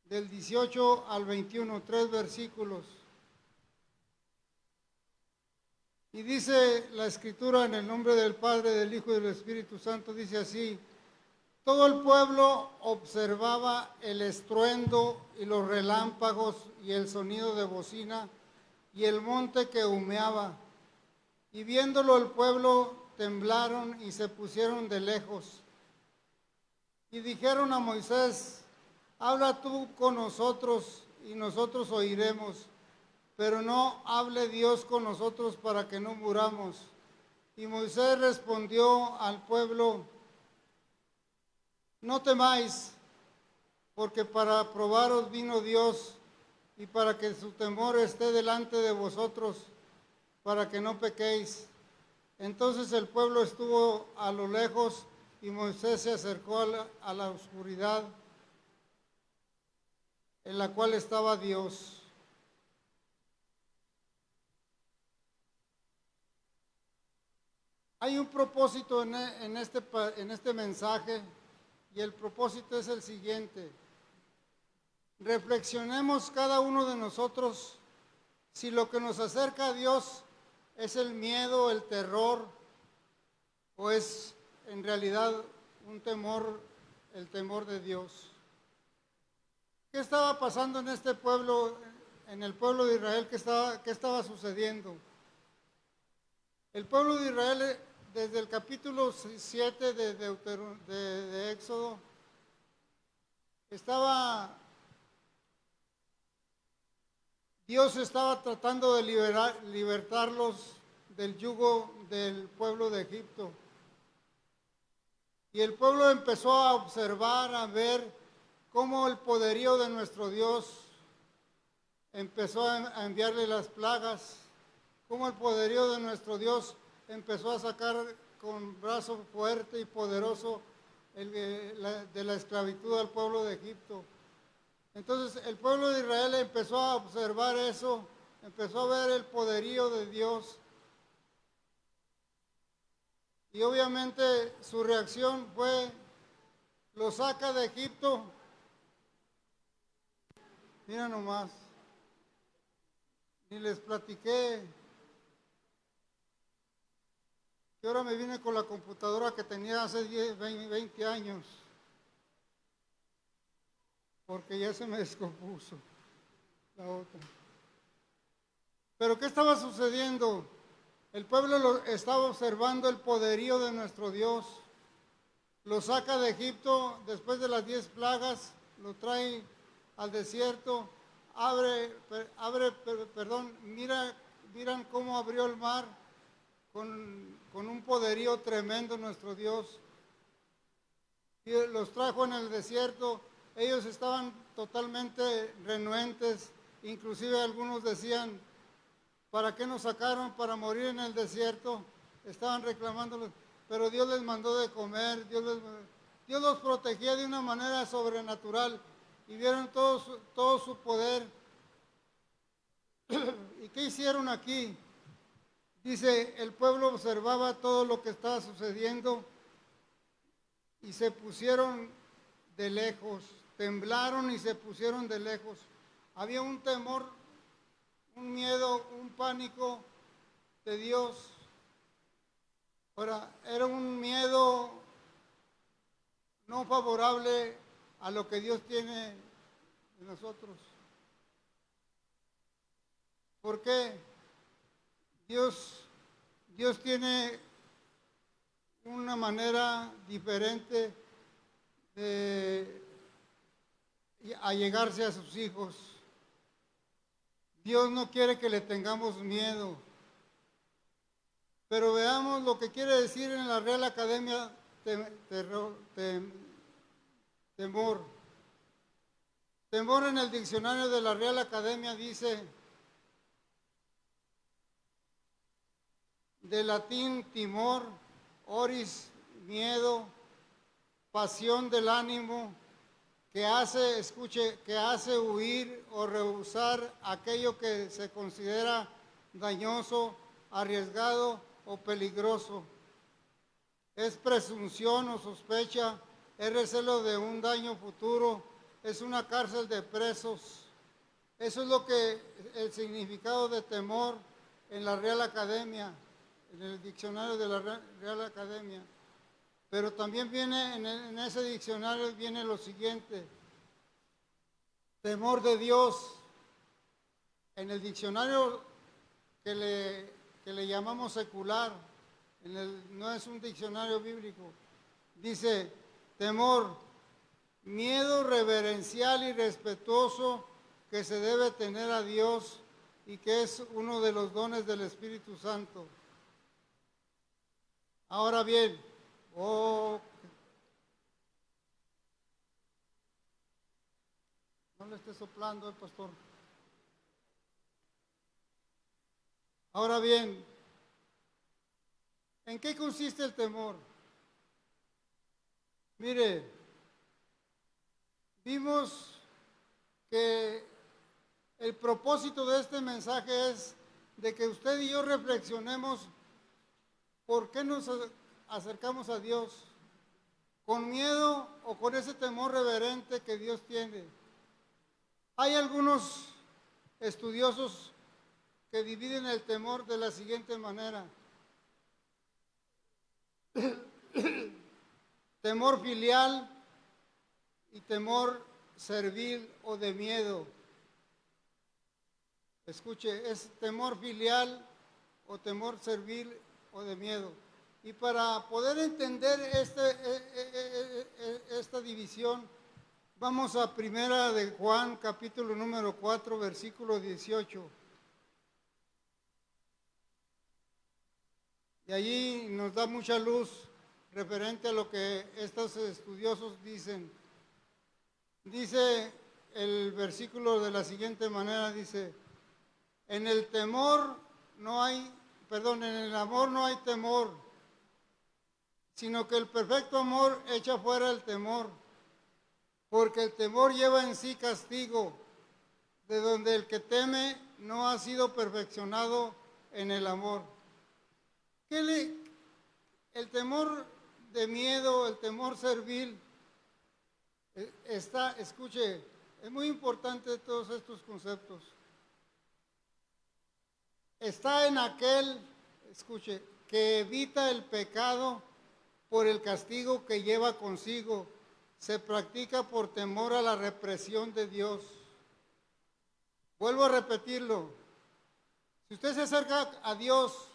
del 18 al 21, 3 versículos. Y dice la Escritura en el nombre del Padre, del Hijo y del Espíritu Santo, dice así: todo el pueblo observaba el estruendo y los relámpagos y el sonido de bocina y el monte que humeaba. Y viéndolo el pueblo temblaron y se pusieron de lejos. Y dijeron a Moisés: habla tú con nosotros y nosotros oiremos, pero no hable Dios con nosotros para que no muramos. Y Moisés respondió al pueblo: no temáis, porque para probaros vino Dios y para que su temor esté delante de vosotros, para que no pequéis. Entonces el pueblo estuvo a lo lejos y Moisés se acercó a la oscuridad en la cual estaba Dios. Hay un propósito en este mensaje, y el propósito es el siguiente: reflexionemos cada uno de nosotros si lo que nos acerca a Dios es el miedo, el terror, o es en realidad un temor, el temor de Dios. ¿Qué estaba pasando en este pueblo, en el pueblo de Israel? ¿Qué estaba sucediendo? El pueblo de Israel, desde el capítulo 7 de Éxodo, Dios estaba tratando de libertarlos del yugo del pueblo de Egipto. Y el pueblo empezó a observar, a ver cómo el poderío de nuestro Dios empezó a enviarle las plagas, cómo el poderío de nuestro Dios empezó a sacar con brazo fuerte y poderoso de la esclavitud al pueblo de Egipto. Entonces el pueblo de Israel empezó a observar eso, empezó a ver el poderío de Dios. Y obviamente su reacción fue: lo saca de Egipto. Mira nomás, ni les platiqué que ahora me vine con la computadora que tenía hace 20 años, porque ya se me descompuso la otra. Pero ¿qué estaba sucediendo? El pueblo estaba observando el poderío de nuestro Dios. Lo saca de Egipto después de las 10 plagas, lo trae al desierto, miran cómo abrió el mar con un poderío tremendo nuestro Dios. Y los trajo en el desierto. Ellos estaban totalmente renuentes, inclusive algunos decían: ¿para qué nos sacaron para morir en el desierto? Estaban reclamándolos, pero Dios les mandó de comer, Dios los protegía de una manera sobrenatural, y vieron todo su poder. ¿Y qué hicieron aquí? Dice, el pueblo observaba todo lo que estaba sucediendo y se pusieron de lejos, temblaron y se pusieron de lejos. Había un temor, un miedo, un pánico de Dios. Ahora, era un miedo no favorable a lo que Dios tiene en nosotros. ¿Por qué? Dios tiene una manera diferente de allegarse a sus hijos. Dios no quiere que le tengamos miedo. Pero veamos lo que quiere decir en la Real Academia temor. Temor en el diccionario de la Real Academia dice, de latín timor, oris, miedo, pasión del ánimo, que hace huir o rehusar aquello que se considera dañoso, arriesgado o peligroso. Es presunción o sospecha, es recelo de un daño futuro, es una cárcel de presos. Eso es lo que el significado de temor en la Real Academia, en el diccionario de la Real Academia. Pero también viene en ese diccionario viene lo siguiente: temor de Dios. En el diccionario que le llamamos secular, no es un diccionario bíblico, dice temor, miedo reverencial y respetuoso que se debe tener a Dios y que es uno de los dones del Espíritu Santo. Ahora bien, no le esté soplando, pastor. Ahora bien, ¿en qué consiste el temor? Mire, vimos que el propósito de este mensaje es de que usted y yo reflexionemos por qué nos acercamos a Dios, con miedo o con ese temor reverente que Dios tiene. Hay algunos estudiosos que dividen el temor de la siguiente manera: temor filial y temor servil o de miedo. Escuche, es temor filial o temor servil o de miedo. Y para poder entender esta división, vamos a Primera de Juan, capítulo número 4, versículo 18. Y allí nos da mucha luz referente a lo que estos estudiosos dicen. Dice el versículo de la siguiente manera, dice: en el amor no hay temor, sino que el perfecto amor echa fuera el temor, porque el temor lleva en sí castigo, de donde el que teme no ha sido perfeccionado en el amor. El temor de miedo, el temor servil, escuche, es muy importante todos estos conceptos. Está en aquel, escuche, que evita el pecado por el castigo que lleva consigo. Se practica por temor a la represión de Dios. Vuelvo a repetirlo. Si usted se acerca a Dios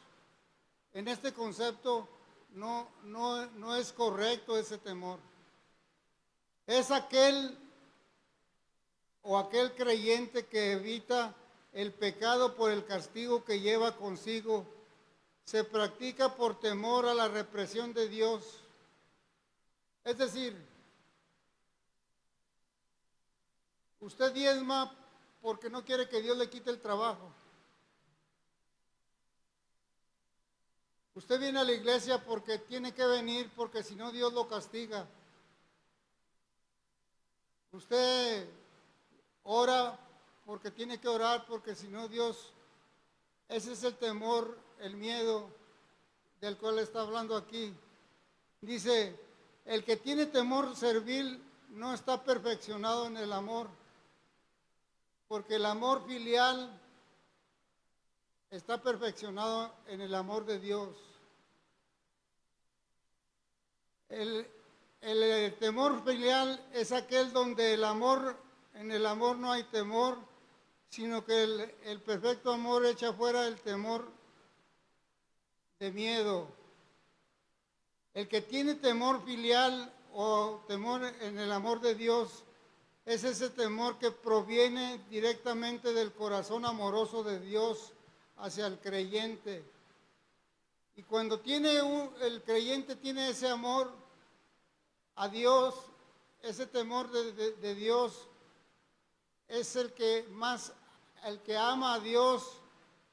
en este concepto, no es correcto ese temor. Es aquel creyente que evita el pecado por el castigo que lleva consigo. Se practica por temor a la represión de Dios. Es decir, usted diezma porque no quiere que Dios le quite el trabajo. Usted viene a la iglesia porque tiene que venir, porque si no Dios lo castiga. Usted ora porque tiene que orar, porque si no Dios, ese es el temor, el miedo del cual está hablando aquí. Dice, el que tiene temor servil no está perfeccionado en el amor, porque el amor filial está perfeccionado en el amor de Dios. El temor filial es aquel donde en el amor no hay temor, sino que el perfecto amor echa fuera el temor de miedo. El que tiene temor filial o temor en el amor de Dios es ese temor que proviene directamente del corazón amoroso de Dios hacia el creyente. Y cuando el creyente tiene ese amor a Dios, ese temor de Dios, es el que ama a Dios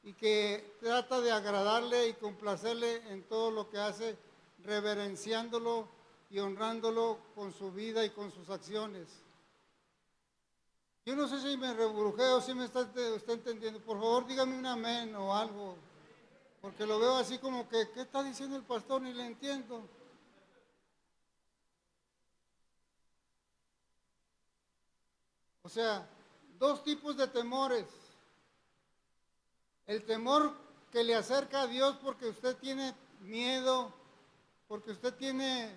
y que trata de agradarle y complacerle en todo lo que hace, reverenciándolo y honrándolo con su vida y con sus acciones. Yo no sé si me rebrujeo, si me está usted entendiendo. Por favor, dígame un amén o algo, porque lo veo así como que, ¿qué está diciendo el pastor? Ni le entiendo. sea, dos tipos de temores. El temor que le acerca a Dios porque usted tiene miedo, porque usted tiene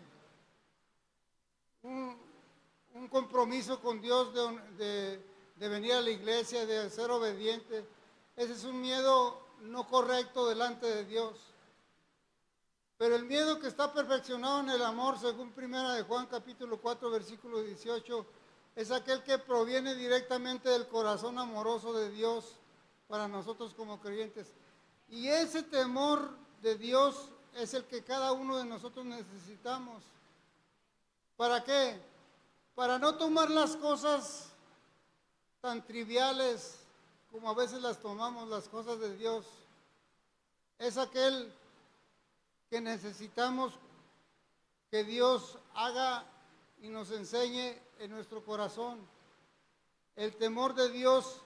un compromiso con Dios de venir a la iglesia, de ser obediente. Ese es un miedo no correcto delante de Dios. Pero el miedo que está perfeccionado en el amor, según Primera de Juan capítulo 4, versículo 18, es aquel que proviene directamente del corazón amoroso de Dios para nosotros como creyentes. Y ese temor de Dios es el que cada uno de nosotros necesitamos. ¿Para qué? Para no tomar las cosas tan triviales como a veces las tomamos, las cosas de Dios. Es aquel que necesitamos que Dios haga y nos enseñe en nuestro corazón. El temor de Dios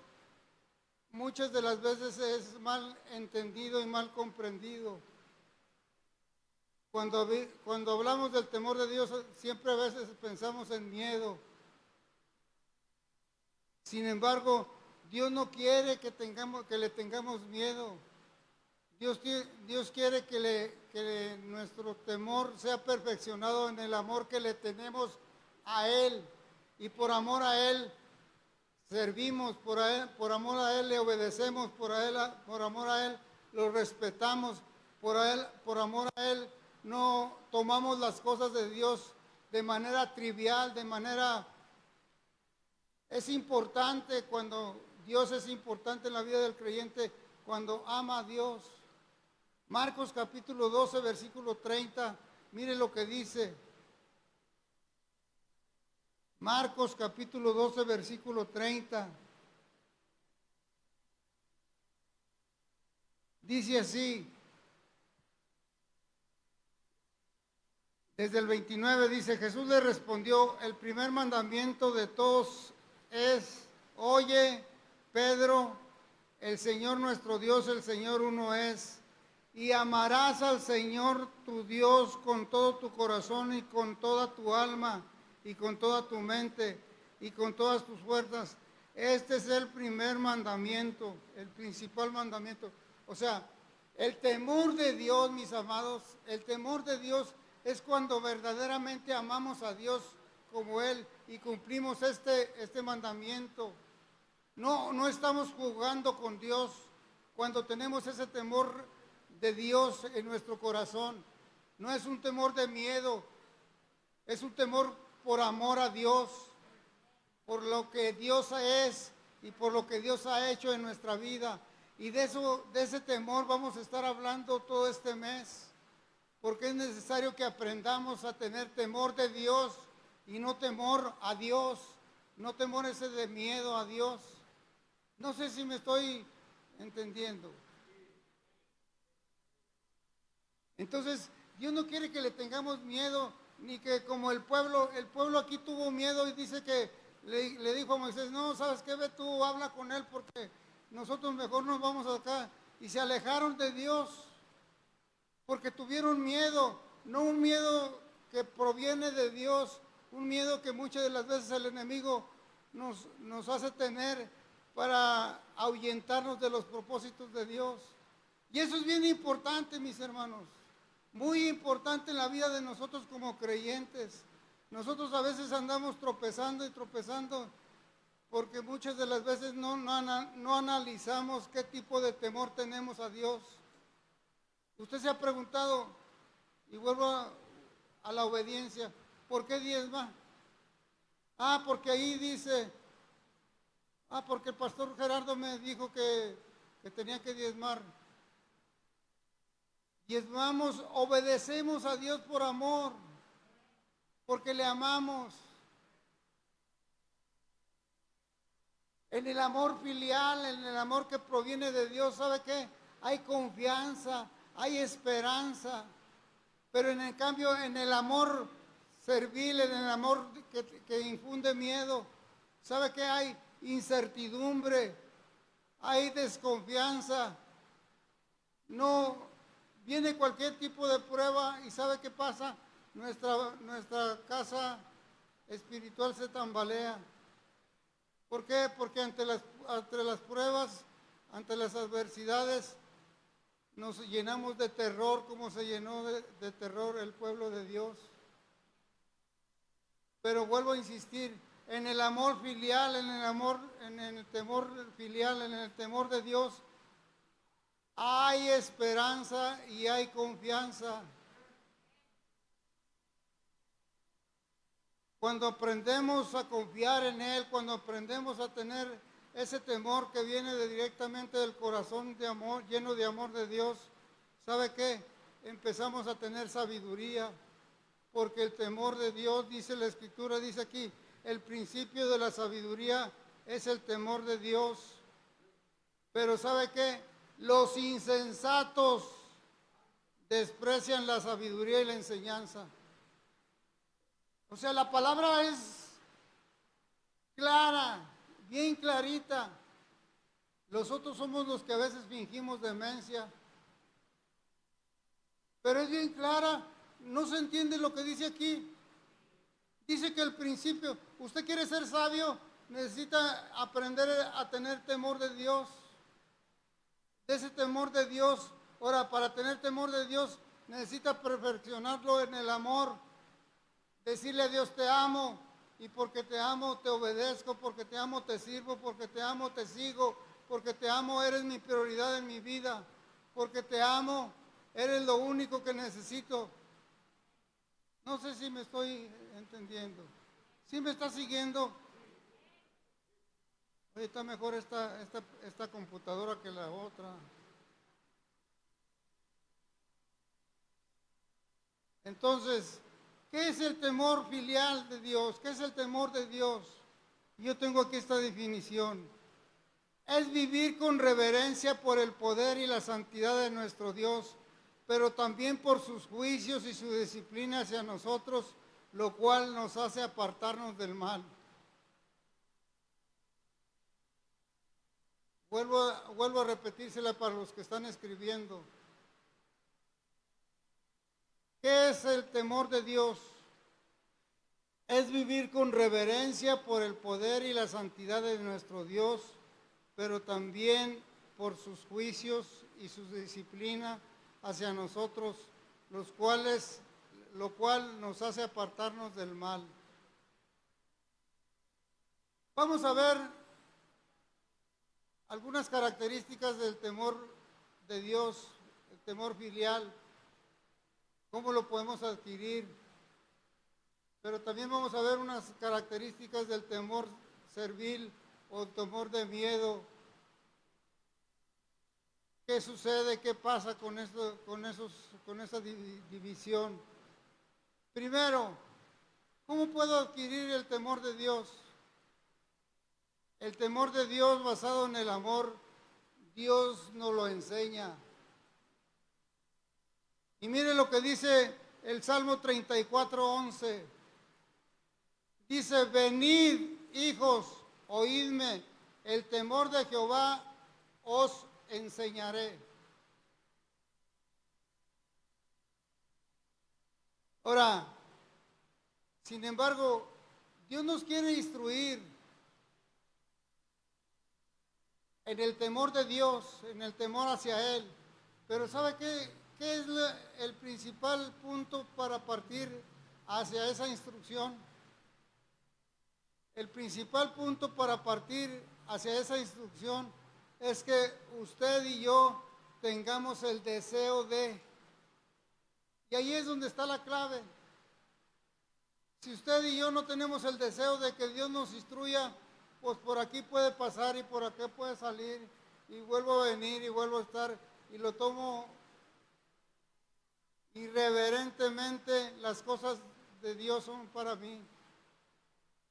muchas de las veces es mal entendido y mal comprendido. Cuando hablamos del temor de Dios, siempre a veces pensamos en miedo. Sin embargo, Dios no quiere que le tengamos miedo. Dios quiere que nuestro temor sea perfeccionado en el amor que le tenemos a Él. Y por amor a Él servimos, por amor a Él le obedecemos, por amor a Él lo respetamos, por amor a Él no tomamos las cosas de Dios de manera trivial, Es importante cuando Dios es importante en la vida del creyente, cuando ama a Dios. Marcos capítulo 12, versículo 30, mire lo que dice. Marcos capítulo 12, versículo 30. Dice así. Desde el 29 dice, Jesús le respondió, el primer mandamiento de todos es, oye, Pedro, el Señor nuestro Dios, el Señor uno es, y amarás al Señor tu Dios con todo tu corazón y con toda tu alma y con toda tu mente y con todas tus fuerzas. Este es el primer mandamiento, el principal mandamiento. O sea, el temor de Dios, mis amados, el temor de Dios es cuando verdaderamente amamos a Dios como Él y cumplimos este mandamiento. No estamos jugando con Dios cuando tenemos ese temor de Dios en nuestro corazón. No es un temor de miedo, es un temor por amor a Dios, por lo que Dios es y por lo que Dios ha hecho en nuestra vida. Y de ese temor vamos a estar hablando todo este mes, porque es necesario que aprendamos a tener temor de Dios y no temor a Dios, no temor ese de miedo a Dios. No sé si me estoy entendiendo. Entonces, Dios no quiere que le tengamos miedo, ni que como el pueblo aquí tuvo miedo y dice que le dijo a Moisés, no, ¿sabes qué? Ve tú, habla con él porque nosotros mejor nos vamos acá. Y se alejaron de Dios porque tuvieron miedo, no un miedo que proviene de Dios, un miedo que muchas de las veces el enemigo nos hace tener para ahuyentarnos de los propósitos de Dios. Y eso es bien importante, mis hermanos, muy importante en la vida de nosotros como creyentes. Nosotros a veces andamos tropezando y tropezando porque muchas de las veces no analizamos qué tipo de temor tenemos a Dios. Usted se ha preguntado, y vuelvo a la obediencia, ¿por qué diezma? Porque ahí dice, porque el pastor Gerardo me dijo que tenía que diezmar. Diezmamos, obedecemos a Dios por amor, porque le amamos. En el amor filial, en el amor que proviene de Dios, ¿sabe qué? Hay confianza, hay esperanza, pero en el cambio, en el amor servil, en el amor que infunde miedo, ¿sabe qué? Hay incertidumbre, hay desconfianza. No viene cualquier tipo de prueba y ¿sabe qué pasa? Nuestra casa espiritual se tambalea. ¿Por qué? Porque ante las pruebas, ante las adversidades, nos llenamos de terror como se llenó de terror el pueblo de Dios. Pero vuelvo a insistir, en el amor filial, en el temor filial, en el temor de Dios, hay esperanza y hay confianza. Cuando aprendemos a confiar en Él, cuando aprendemos a tener ese temor que viene directamente del corazón de amor, lleno de amor de Dios, ¿sabe qué? Empezamos a tener sabiduría, porque el temor de Dios, dice la Escritura, dice aquí, el principio de la sabiduría es el temor de Dios. Pero ¿sabe qué? Los insensatos desprecian la sabiduría y la enseñanza. O sea, la palabra es clara, bien clarita. Nosotros somos los que a veces fingimos demencia. Pero es bien clara, no se entiende lo que dice aquí. Dice que el principio, usted quiere ser sabio, necesita aprender a tener temor de Dios. De ese temor de Dios. Ahora, para tener temor de Dios, necesita perfeccionarlo en el amor. Decirle a Dios, te amo, y porque te amo te obedezco, porque te amo te sirvo, porque te amo te sigo, porque te amo eres mi prioridad en mi vida, porque te amo eres lo único que necesito. No sé si me estoy entendiendo. ¿Sí me está siguiendo? Oye, está mejor esta computadora que la otra. Entonces, ¿qué es el temor filial de Dios? ¿Qué es el temor de Dios? Yo tengo aquí esta definición. Es vivir con reverencia por el poder y la santidad de nuestro Dios, pero también por sus juicios y su disciplina hacia nosotros, lo cual nos hace apartarnos del mal. Vuelvo a repetírsela para los que están escribiendo. ¿Qué es el temor de Dios? Es vivir con reverencia por el poder y la santidad de nuestro Dios, pero también por sus juicios y su disciplina hacia nosotros, lo cual nos hace apartarnos del mal. Vamos a ver algunas características del temor de Dios, el temor filial, cómo lo podemos adquirir, pero también vamos a ver unas características del temor servil o temor de miedo. ¿Qué sucede? ¿Qué pasa con esa división? Primero, ¿cómo puedo adquirir el temor de Dios? El temor de Dios basado en el amor, Dios nos lo enseña. Y mire lo que dice el Salmo 34:11. Dice, venid, hijos, oídme, el temor de Jehová os enseñaré. Ahora, sin embargo, Dios nos quiere instruir en el temor de Dios, en el temor hacia Él. Pero ¿sabe qué? ¿Qué es el principal punto para partir hacia esa instrucción? El principal punto para partir hacia esa instrucción es que usted y yo tengamos el deseo de. Y ahí es donde está la clave. Si usted y yo no tenemos el deseo de que Dios nos instruya, pues por aquí puede pasar y por aquí puede salir y vuelvo a venir y vuelvo a estar y lo tomo irreverentemente. Las cosas de Dios son para mí,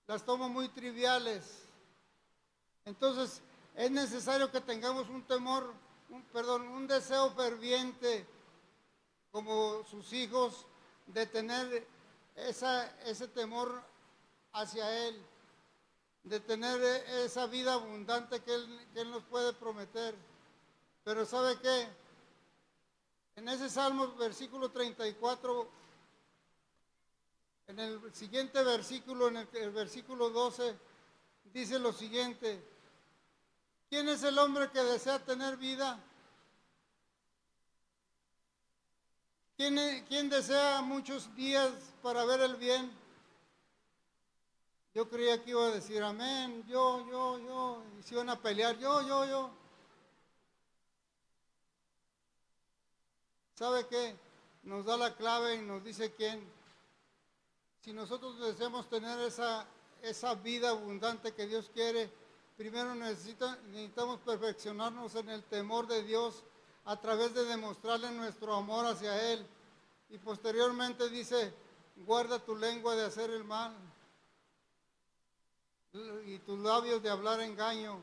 las tomo muy triviales. Entonces es necesario que tengamos un deseo ferviente como sus hijos de tener ese temor hacia Él, de tener esa vida abundante que Él nos puede prometer. Pero ¿sabe qué? En ese Salmo, versículo 34, en el siguiente versículo, en el versículo 12, dice lo siguiente: ¿quién es el hombre que desea tener vida? ¿Quién desea muchos días para ver el bien? Yo creía que iba a decir amén, yo, y se iban a pelear, yo. ¿Sabe qué? Nos da la clave y nos dice quién. Si nosotros deseamos tener esa vida abundante que Dios quiere, primero necesitamos perfeccionarnos en el temor de Dios a través de demostrarle nuestro amor hacia Él. Y posteriormente dice, guarda tu lengua de hacer el mal y tus labios de hablar engaño.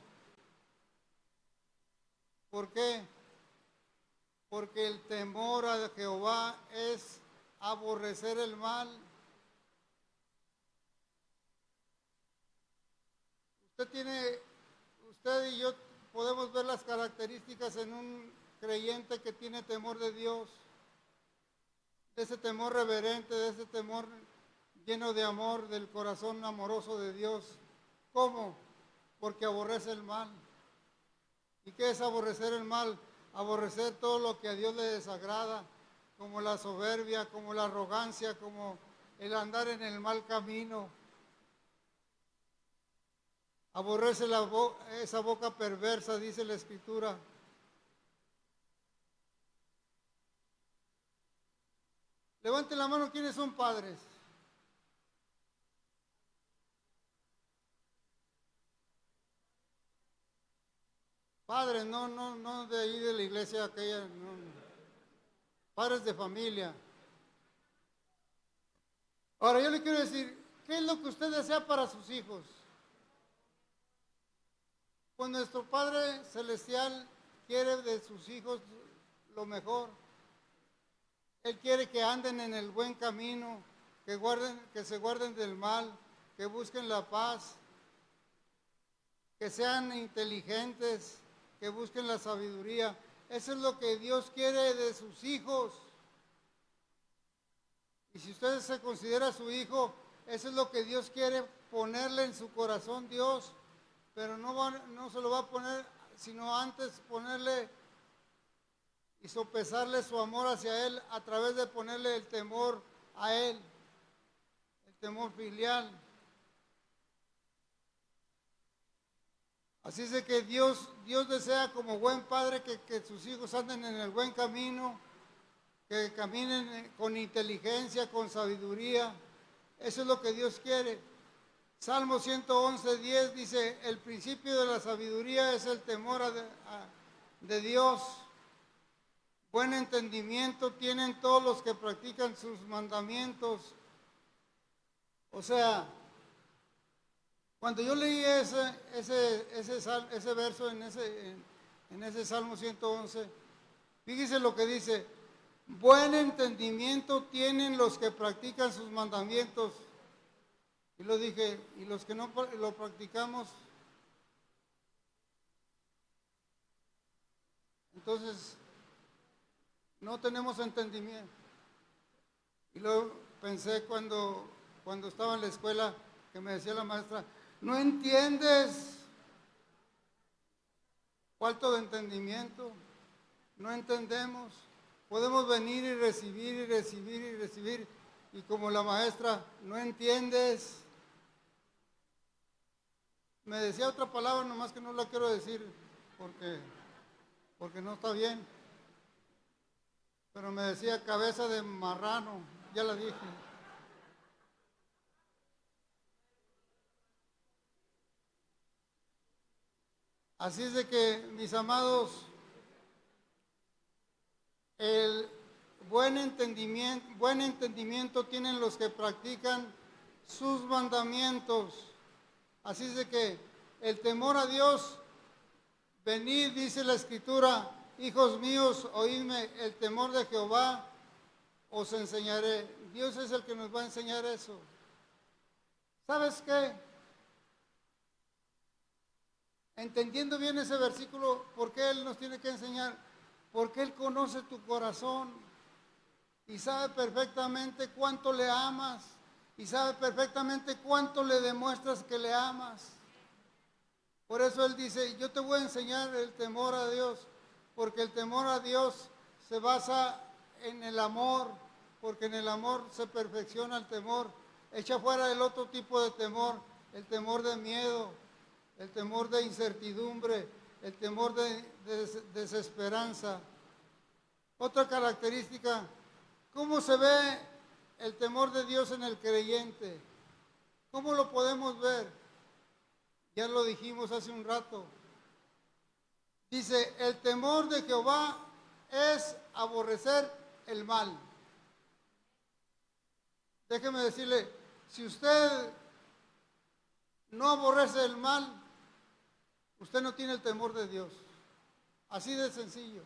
¿Por qué? Porque el temor a Jehová es aborrecer el mal. Usted y yo podemos ver las características en un creyente que tiene temor de Dios, de ese temor reverente, de ese temor lleno de amor, del corazón amoroso de Dios. ¿Cómo? Porque aborrece el mal. ¿Y qué es aborrecer el mal? Aborrecer todo lo que a Dios le desagrada, como la soberbia, como la arrogancia, como el andar en el mal camino. Aborrece esa boca perversa, dice la Escritura. Levante la mano, ¿quiénes son padres? Padres, no de ahí de la iglesia aquella, no. Padres de familia. Ahora yo le quiero decir, ¿qué es lo que usted desea para sus hijos? Pues nuestro Padre Celestial quiere de sus hijos lo mejor. Él quiere que anden en el buen camino, que se guarden del mal, que busquen la paz, que sean inteligentes, que busquen la sabiduría. Eso es lo que Dios quiere de sus hijos. Y si usted se considera su hijo, eso es lo que Dios quiere ponerle en su corazón, Dios. Pero no se lo va a poner, sino antes ponerle y sopesarle su amor hacia Él a través de ponerle el temor a Él, el temor filial. Así es de que Dios desea como buen padre que sus hijos anden en el buen camino, que caminen con inteligencia, con sabiduría. Eso es lo que Dios quiere. Salmo 111:10 dice, el principio de la sabiduría es el temor de Dios. Buen entendimiento tienen todos los que practican sus mandamientos. O sea, cuando yo leí ese verso en ese Salmo 111, fíjese lo que dice, buen entendimiento tienen los que practican sus mandamientos. Y lo dije, y los que no lo practicamos, entonces no tenemos entendimiento. Y luego pensé cuando estaba en la escuela que me decía la maestra, no entiendes, falta de entendimiento, no entendemos. Podemos venir y recibir, y como la maestra, no entiendes. Me decía otra palabra, nomás que no la quiero decir porque no está bien. Pero me decía cabeza de marrano, ya la dije. Así es de que, mis amados, el buen entendimiento tienen los que practican sus mandamientos. Así es de que el temor a Dios, venid, dice la Escritura, hijos míos, oídme, el temor de Jehová os enseñaré. Dios es el que nos va a enseñar eso. ¿Sabes qué? Entendiendo bien ese versículo, ¿por qué Él nos tiene que enseñar? Porque Él conoce tu corazón y sabe perfectamente cuánto le amas y sabe perfectamente cuánto le demuestras que le amas. Por eso Él dice, yo te voy a enseñar el temor a Dios, porque el temor a Dios se basa en el amor, porque en el amor se perfecciona el temor. Echa fuera el otro tipo de temor, el temor de miedo, el temor de incertidumbre, el temor de desesperanza. Otra característica, ¿cómo se ve el temor de Dios en el creyente? ¿Cómo lo podemos ver? Ya lo dijimos hace un rato. Dice, el temor de Jehová es aborrecer el mal. Déjeme decirle, si usted no aborrece el mal, usted no tiene el temor de Dios. Así de sencillo.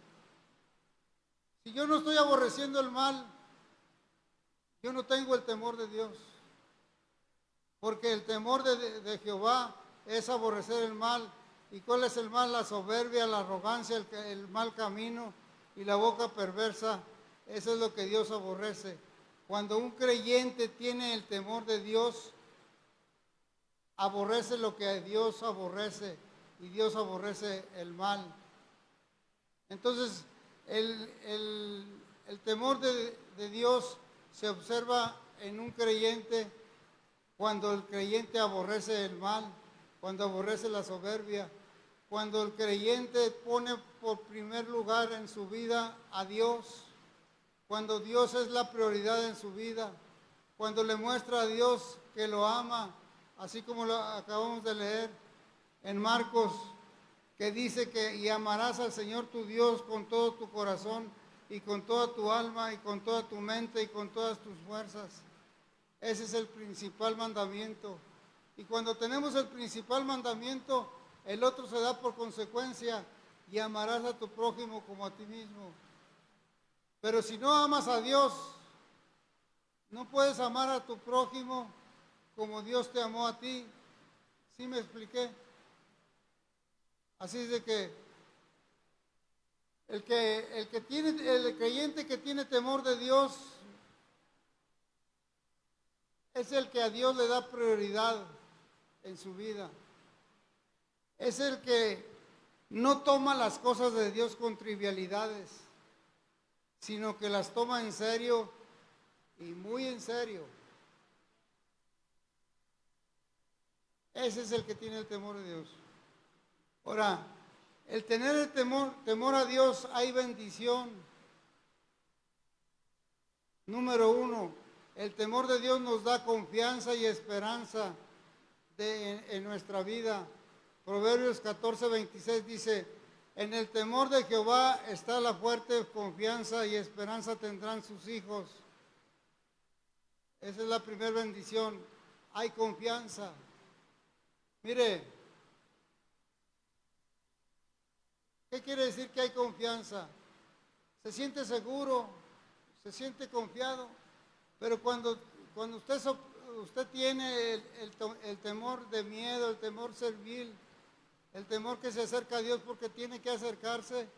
Si yo no estoy aborreciendo el mal, yo no tengo el temor de Dios. Porque el temor de Jehová es aborrecer el mal. ¿Y cuál es el mal? La soberbia, la arrogancia, el mal camino y la boca perversa. Eso es lo que Dios aborrece. Cuando un creyente tiene el temor de Dios, aborrece lo que Dios aborrece, y Dios aborrece el mal. Entonces, el temor de Dios se observa en un creyente cuando el creyente aborrece el mal, cuando aborrece la soberbia, cuando el creyente pone por primer lugar en su vida a Dios, cuando Dios es la prioridad en su vida, cuando le muestra a Dios que lo ama, así como lo acabamos de leer en Marcos, que dice que y amarás al Señor tu Dios con todo tu corazón y con toda tu alma y con toda tu mente y con todas tus fuerzas. Ese es el principal mandamiento. Y cuando tenemos el principal mandamiento, el otro se da por consecuencia, y amarás a tu prójimo como a ti mismo. Pero si no amas a Dios, no puedes amar a tu prójimo como Dios te amó a ti. ¿Sí me expliqué? Así es de que el creyente que tiene temor de Dios es el que a Dios le da prioridad en su vida. Es el que no toma las cosas de Dios con trivialidades, sino que las toma en serio y muy en serio. Ese es el que tiene el temor de Dios. Ahora, el tener el temor a Dios, hay bendición. Número uno, el temor de Dios nos da confianza y esperanza en nuestra vida. Proverbios 14:26 dice, en el temor de Jehová está la fuerte confianza y esperanza tendrán sus hijos. Esa es la primera bendición. Hay confianza. Mire, ¿qué quiere decir que hay confianza? Se siente seguro, se siente confiado, pero cuando usted tiene el temor de miedo, el temor servil, el temor que se acerca a Dios porque tiene que acercarse,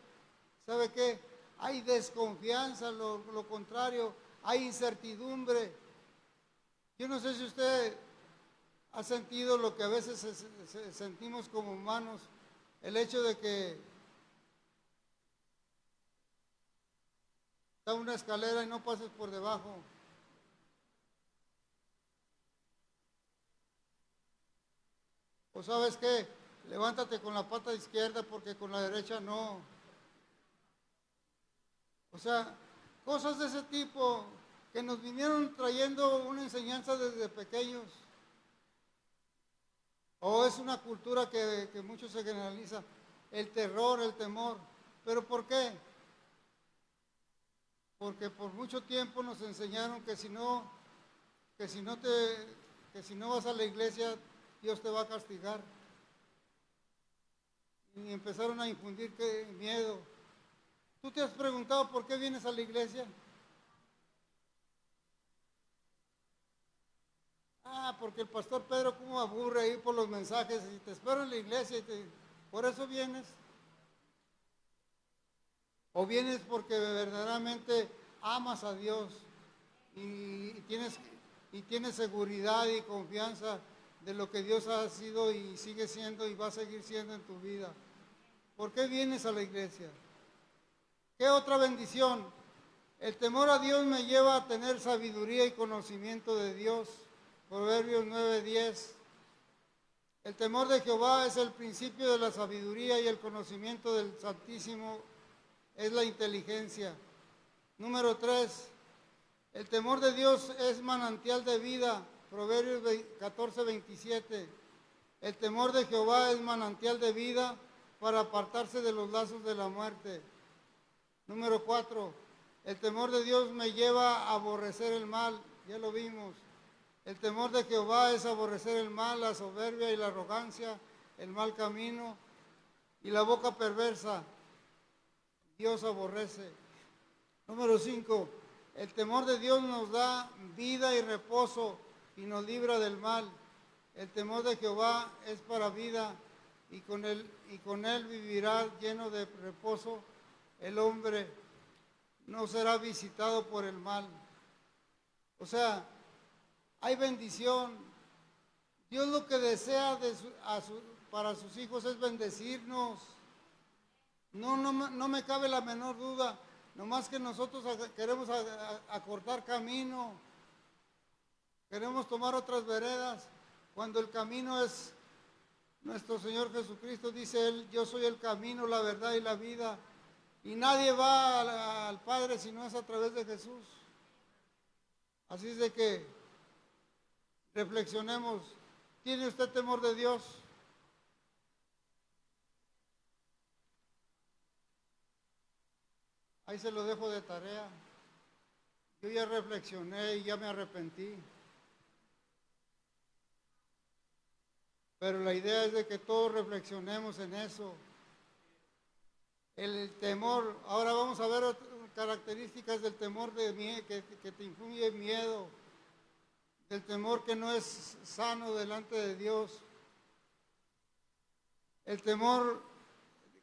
¿sabe qué? Hay desconfianza, lo contrario, hay incertidumbre. Yo no sé si usted ha sentido lo que a veces sentimos como humanos, el hecho de que está una escalera y no pases por debajo. O sabes qué, levántate con la pata izquierda porque con la derecha no. O sea, cosas de ese tipo que nos vinieron trayendo una enseñanza desde pequeños. O es una cultura que mucho se generaliza. El terror, el temor. ¿Pero por qué? Porque por mucho tiempo nos enseñaron que si no vas a la iglesia, Dios te va a castigar. Y empezaron a infundir miedo. ¿Tú te has preguntado por qué vienes a la iglesia? Porque el pastor Pedro cómo aburre ahí por los mensajes y te espero en la iglesia por eso vienes. O vienes porque verdaderamente amas a Dios y tienes seguridad y confianza de lo que Dios ha sido y sigue siendo y va a seguir siendo en tu vida. ¿Por qué vienes a la iglesia? ¿Qué otra bendición? El temor a Dios me lleva a tener sabiduría y conocimiento de Dios. Proverbios 9:10. El temor de Jehová es el principio de la sabiduría y el conocimiento del Santísimo es la inteligencia. Número 3. El temor de Dios es manantial de vida. Proverbios 14:27. El temor de Jehová es manantial de vida para apartarse de los lazos de la muerte. Número 4. El temor de Dios me lleva a aborrecer el mal. Ya lo vimos. El temor de Jehová es aborrecer el mal, la soberbia y la arrogancia, el mal camino y la boca perversa. Dios aborrece. Número 5. El temor de Dios nos da vida y reposo y nos libra del mal. El temor de Jehová es para vida y con él vivirá lleno de reposo. El hombre no será visitado por el mal. O sea, hay bendición. Dios lo que desea para sus hijos es bendecirnos. No me cabe la menor duda. Nomás que nosotros queremos acortar camino. Queremos tomar otras veredas. Cuando el camino es nuestro Señor Jesucristo, dice Él, yo soy el camino, la verdad y la vida. Y nadie va al Padre si no es a través de Jesús. Así es de que reflexionemos. ¿Tiene usted temor de Dios? Ahí se lo dejo de tarea. Yo ya reflexioné y ya me arrepentí. Pero la idea es de que todos reflexionemos en eso. El temor, ahora vamos a ver características del temor que te infunde miedo, del temor que no es sano delante de Dios. El temor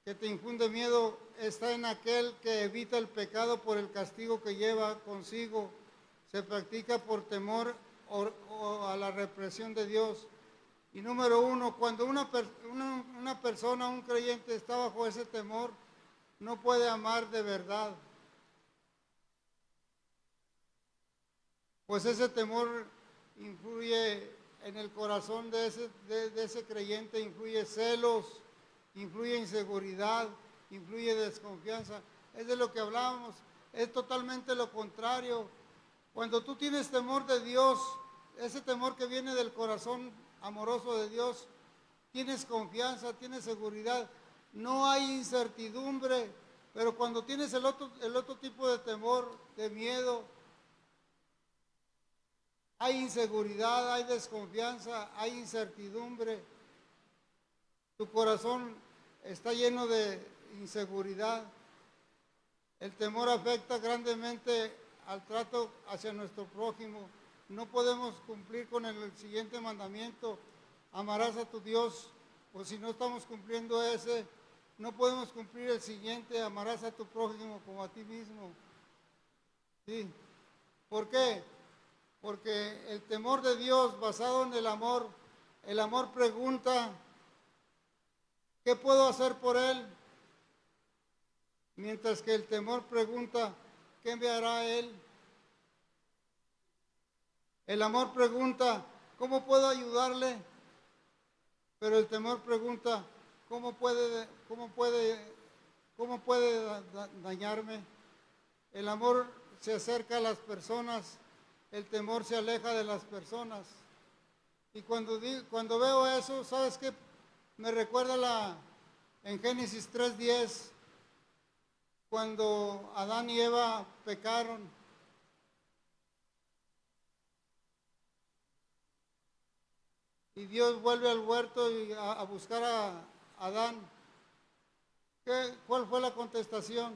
que te infunde miedo está en aquel que evita el pecado por el castigo que lleva consigo. Se practica por temor o a la represión de Dios. Y número 1, cuando una persona, un creyente está bajo ese temor, no puede amar de verdad. Pues ese temor influye en el corazón de ese creyente, influye celos, influye inseguridad, influye desconfianza. Es de lo que hablábamos, es totalmente lo contrario. Cuando tú tienes temor de Dios, ese temor que viene del corazón amoroso de Dios, tienes confianza, tienes seguridad, no hay incertidumbre. Pero cuando tienes el otro tipo de temor, de miedo, hay inseguridad, hay desconfianza, hay incertidumbre. Tu corazón está lleno de inseguridad. El temor afecta grandemente al trato hacia nuestro prójimo. No podemos cumplir con el siguiente mandamiento: amarás a tu Dios. Pues si no estamos cumpliendo ese, no podemos cumplir el siguiente: amarás a tu prójimo como a ti mismo. ¿Sí? ¿Por qué? Porque el temor de Dios basado en el amor pregunta, ¿qué puedo hacer por Él? Mientras que el temor pregunta, ¿qué me hará Él? El amor pregunta, ¿cómo puedo ayudarle? Pero el temor pregunta, ¿cómo puede dañarme? El amor se acerca a las personas, el temor se aleja de las personas. Y cuando veo eso, ¿sabes qué? Me recuerda en Génesis 3:10, cuando Adán y Eva pecaron. Y Dios vuelve al huerto a buscar a Adán. ¿Cuál fue la contestación?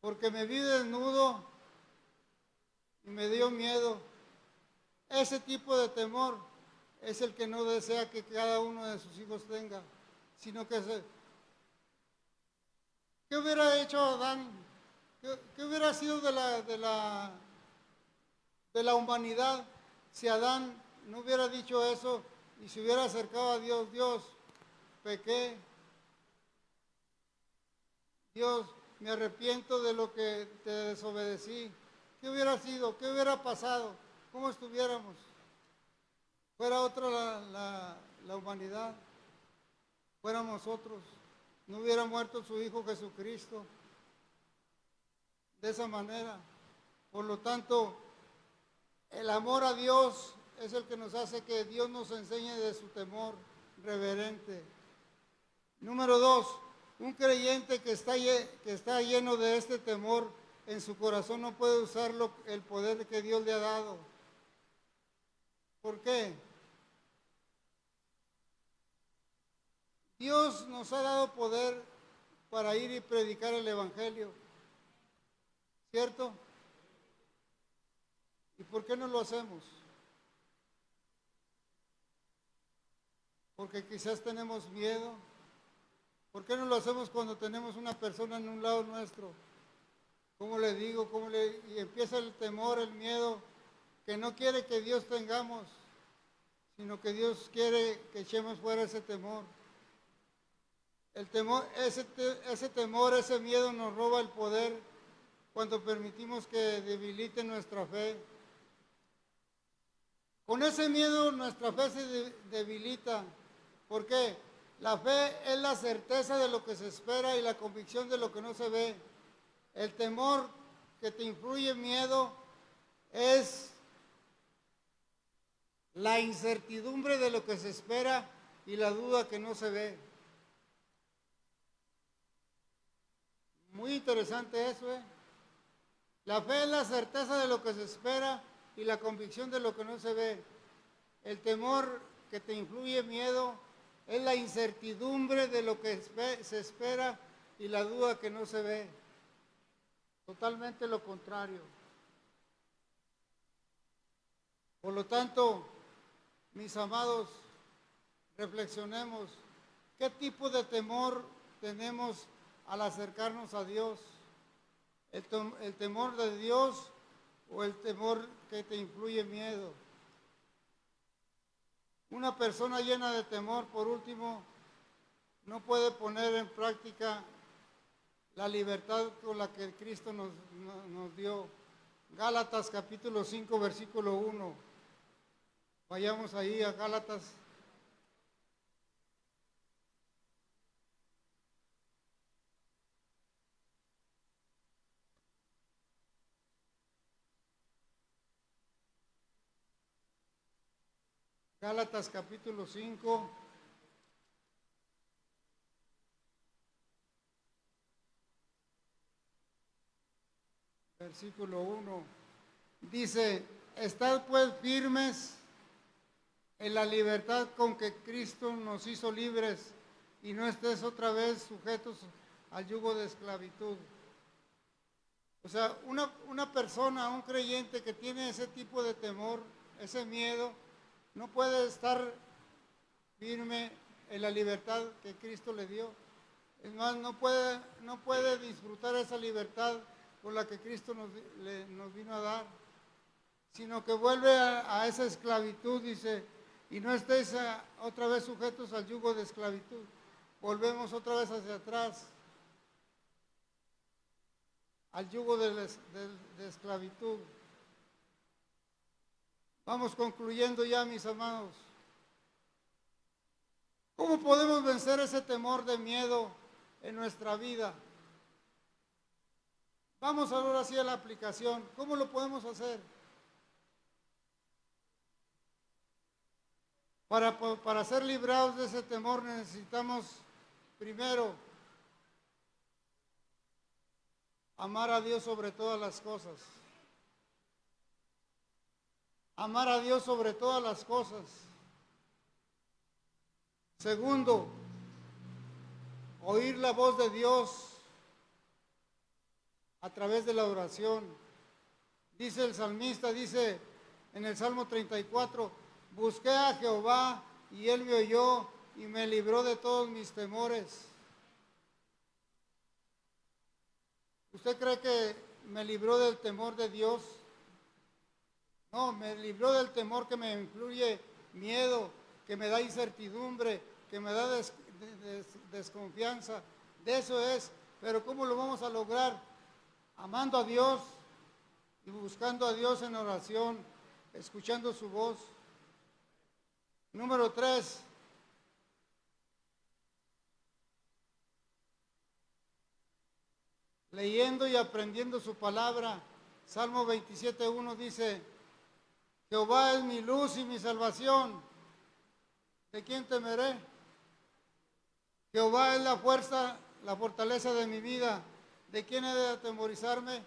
Porque me vi desnudo y me dio miedo. Ese tipo de temor es el que no desea que cada uno de sus hijos tenga, sino que ¿qué hubiera hecho Adán? ¿Qué hubiera sido de de la humanidad. Si Adán no hubiera dicho eso y se hubiera acercado a Dios, Dios, pequé, Dios, me arrepiento de lo que te desobedecí. ¿Qué hubiera sido? ¿Qué hubiera pasado? ¿Cómo estuviéramos? Fuera otra la humanidad, fuéramos otros. No hubiera muerto su Hijo Jesucristo de esa manera. Por lo tanto, el amor a Dios es el que nos hace que Dios nos enseñe de su temor reverente. Número 2, un creyente que está lleno de este temor en su corazón no puede usar el poder que Dios le ha dado. ¿Por qué? Dios nos ha dado poder para ir y predicar el Evangelio, ¿cierto? ¿Y por qué no lo hacemos? Porque quizás tenemos miedo. ¿Por qué no lo hacemos cuando tenemos una persona en un lado nuestro? ¿Cómo le digo? Y empieza el temor, el miedo, que no quiere que Dios tengamos, sino que Dios quiere que echemos fuera ese temor. El temor, ese temor, ese miedo nos roba el poder cuando permitimos que debilite nuestra fe. Con ese miedo nuestra fe se debilita. ¿Por qué? La fe es la certeza de lo que se espera y la convicción de lo que no se ve. El temor que te influye miedo es la incertidumbre de lo que se espera y la duda que no se ve. Muy interesante eso, ¿eh? La fe es la certeza de lo que se espera y la convicción de lo que no se ve. El temor que te influye miedo es la incertidumbre de lo que se espera y la duda que no se ve. Totalmente lo contrario. Por lo tanto, mis amados, reflexionemos. ¿Qué tipo de temor tenemos al acercarnos a Dios? ¿El temor de Dios o el temor que te influye miedo? Una persona llena de temor, por último, no puede poner en práctica la libertad con la que Cristo nos dio. Gálatas capítulo 5, versículo 1. Vayamos ahí a Gálatas. Gálatas capítulo 5. Versículo 1. Dice, estad pues firmes en la libertad con que Cristo nos hizo libres y no estés otra vez sujetos al yugo de esclavitud. O sea, una persona, un creyente que tiene ese tipo de temor, ese miedo, no puede estar firme en la libertad que Cristo le dio. Es más, no puede disfrutar esa libertad con la que Cristo nos vino a dar, sino que vuelve a esa esclavitud, dice, y no estéis otra vez sujetos al yugo de esclavitud. Volvemos otra vez hacia atrás, al yugo de esclavitud. Vamos concluyendo ya, mis amados. ¿Cómo podemos vencer ese temor de miedo en nuestra vida? Vamos ahora sí a la aplicación. ¿Cómo lo podemos hacer? Para ser librados de ese temor necesitamos, primero, amar a Dios sobre todas las cosas. Amar a Dios sobre todas las cosas. Segundo, oír la voz de Dios a través de la oración. Dice el salmista, dice en el Salmo 34, busqué a Jehová y Él me oyó y me libró de todos mis temores. ¿Usted cree que me libró del temor de Dios? No, me libró del temor que me influye miedo, que me da incertidumbre, que me da desconfianza. De eso es. Pero ¿cómo lo vamos a lograr? Amando a Dios y buscando a Dios en oración, escuchando su voz. Número 3. Leyendo y aprendiendo su palabra. Salmo 27:1 dice: Jehová es mi luz y mi salvación. ¿De quién temeré? Jehová es la fuerza, la fortaleza de mi vida. ¿De quién he de atemorizarme?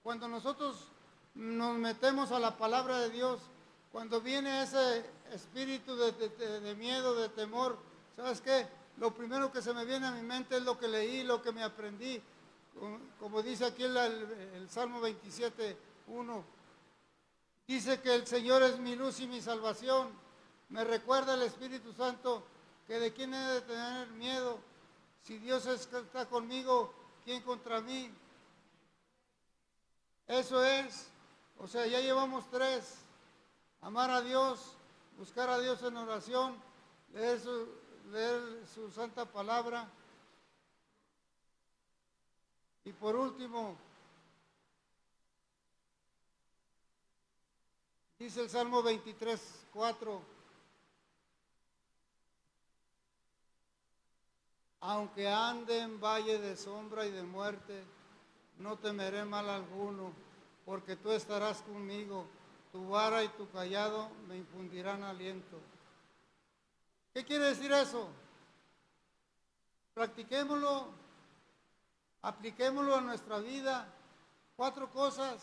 Cuando nosotros nos metemos a la palabra de Dios, cuando viene ese espíritu de miedo, de temor, ¿sabes qué? Lo primero que se me viene a mi mente es lo que leí, lo que me aprendí. Como dice aquí el Salmo 27:1. Dice que el Señor es mi luz y mi salvación. Me recuerda el Espíritu Santo que de quién he de tener miedo. Si Dios está conmigo, ¿quién contra mí? Eso es. O sea, ya llevamos 3. Amar a Dios, buscar a Dios en oración, leer su santa palabra. Y por último, dice el Salmo 23:4, aunque ande en valle de sombra y de muerte, no temeré mal alguno, porque tú estarás conmigo, tu vara y tu cayado me infundirán aliento. ¿Qué quiere decir eso? Practiquémoslo, apliquémoslo a nuestra vida. 4 cosas.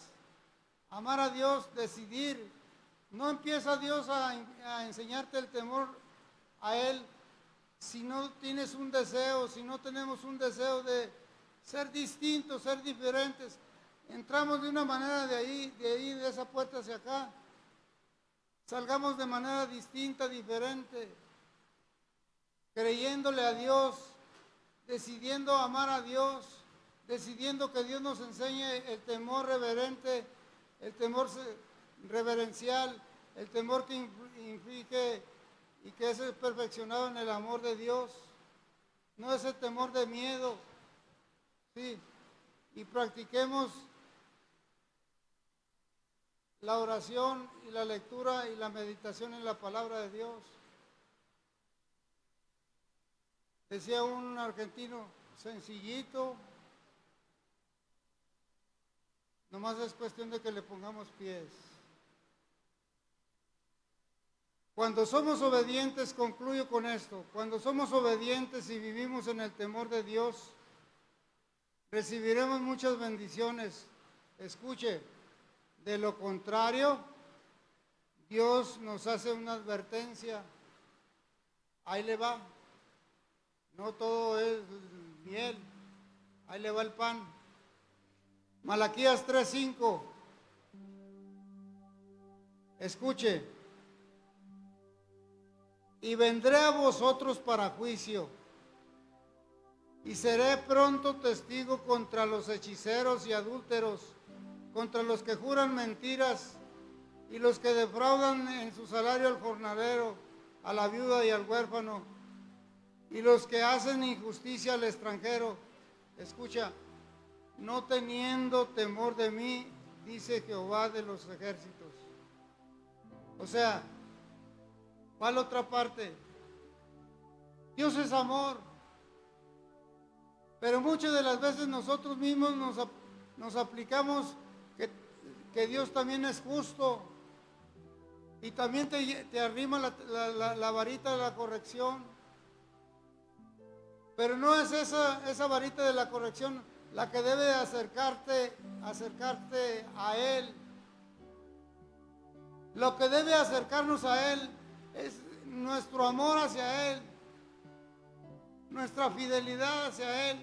Amar a Dios, decidir. No empieza Dios a enseñarte el temor a Él si no tienes un deseo, si no tenemos un deseo de ser distintos, ser diferentes. Entramos de una manera de esa puerta hacia acá. Salgamos de manera distinta, diferente, creyéndole a Dios, decidiendo amar a Dios, decidiendo que Dios nos enseñe el temor reverente, el temor reverencial, el temor que inflige y que es perfeccionado en el amor de Dios, no ese temor de miedo, sí, y practiquemos la oración y la lectura y la meditación en la palabra de Dios. Decía un argentino, sencillito, nomás es cuestión de que le pongamos pies. Cuando somos obedientes, concluyo con esto, cuando somos obedientes y vivimos en el temor de Dios, recibiremos muchas bendiciones. Escuche, de lo contrario, Dios nos hace una advertencia. Ahí le va. No todo es miel. Ahí le va el pan. Malaquías 3:5. Escuche. Y vendré a vosotros para juicio, y seré pronto testigo contra los hechiceros y adúlteros, contra los que juran mentiras y los que defraudan en su salario al jornalero, a la viuda y al huérfano, y los que hacen injusticia al extranjero. Escucha, no teniendo temor de mí, dice Jehová de los ejércitos. O sea, va a la otra parte. Dios es amor, pero muchas de las veces nosotros mismos nos aplicamos que Dios también es justo y también te arrima la varita de la corrección. Pero no es esa varita de la corrección la que debe acercarte a Él. Lo que debe acercarnos a Él es nuestro amor hacia Él, nuestra fidelidad hacia Él,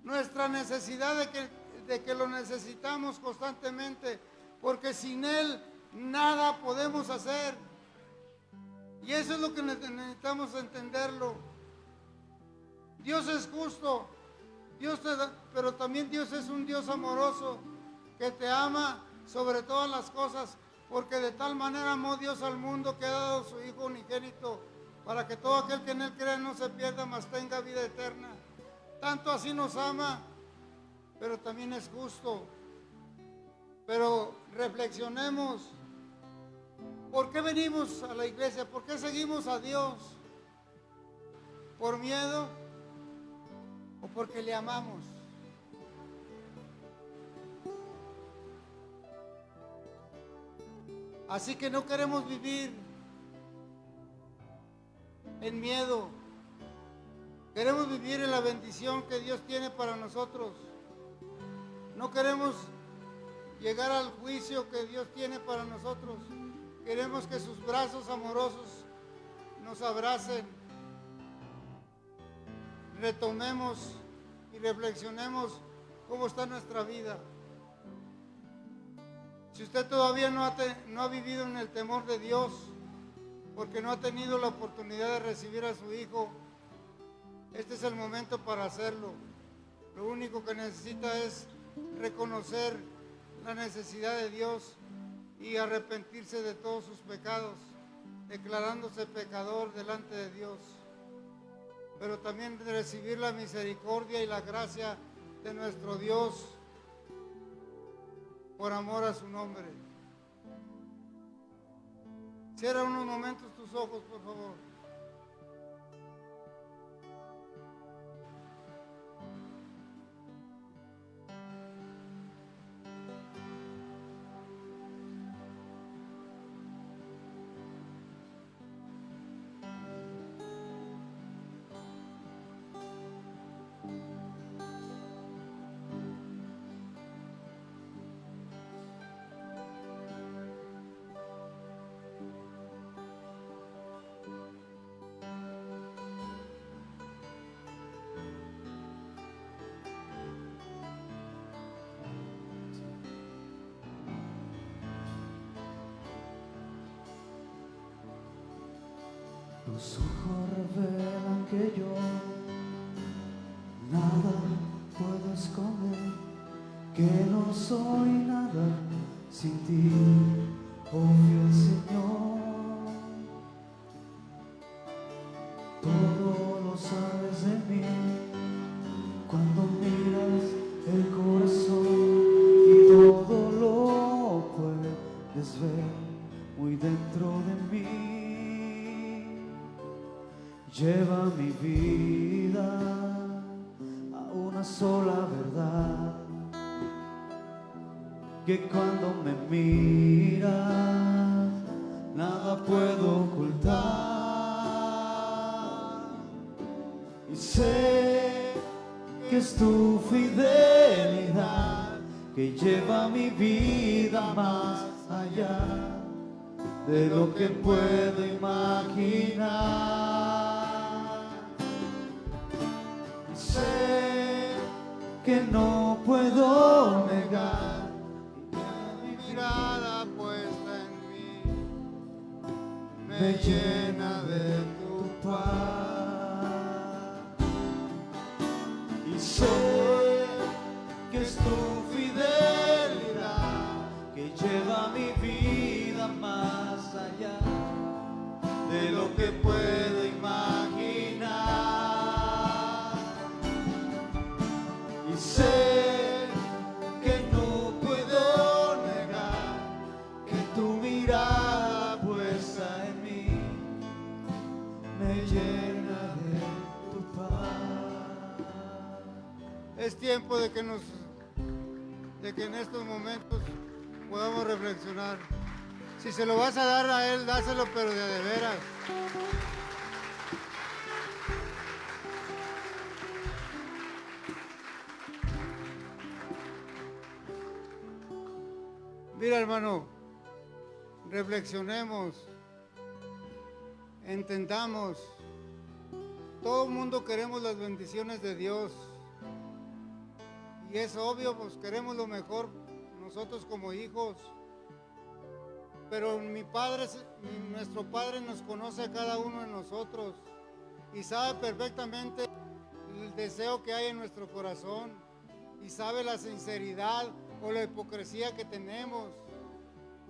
nuestra necesidad de que lo necesitamos constantemente, porque sin Él nada podemos hacer. Y eso es lo que necesitamos entenderlo. Dios es justo, pero también Dios es un Dios amoroso, que te ama sobre todas las cosas, Porque de tal manera amó Dios al mundo que ha dado su Hijo unigénito, para que todo aquel que en Él crea no se pierda, mas tenga vida eterna. Tanto así nos ama, pero también es justo. Pero reflexionemos, ¿por qué venimos a la iglesia? ¿Por qué seguimos a Dios? ¿Por miedo o porque le amamos? Así que no queremos vivir en miedo. Queremos vivir en la bendición que Dios tiene para nosotros. No queremos llegar al juicio que Dios tiene para nosotros. Queremos que sus brazos amorosos nos abracen. Retomemos y reflexionemos cómo está nuestra vida. Si usted todavía no ha vivido en el temor de Dios, porque no ha tenido la oportunidad de recibir a su Hijo, este es el momento para hacerlo. Lo único que necesita es reconocer la necesidad de Dios y arrepentirse de todos sus pecados, declarándose pecador delante de Dios. Pero también recibir la misericordia y la gracia de nuestro Dios por amor a su nombre. Cierra unos momentos tus ojos, por favor. Tus ojos revelan que yo nada puedo esconder, que no soy nada sin ti, oh fiel Señor. Todo lo sabes de mí cuando miras el corazón y todo lo puedes ver muy dentro de mí. Lleva mi vida a una sola verdad, que cuando me miras nada puedo ocultar. Y sé que es tu fidelidad que lleva mi vida más allá de lo que puedo imaginar. Sé que no puedo negar Mi mirada puesta en mí me llena de tu paz. Y sé que es tu fidelidad que lleva mi vida más allá de lo que puedo imaginar. Y sé que no puedo negar que tu mirada puesta en mí me llena de tu paz. Es tiempo de que en estos momentos podamos reflexionar. Si se lo vas a dar a Él, dáselo, pero de veras. Mira, hermano, reflexionemos, entendamos. Todo el mundo queremos las bendiciones de Dios. Y es obvio, pues queremos lo mejor nosotros como hijos. Pero nuestro Padre nos conoce a cada uno de nosotros y sabe perfectamente el deseo que hay en nuestro corazón y sabe la sinceridad o la hipocresía que tenemos.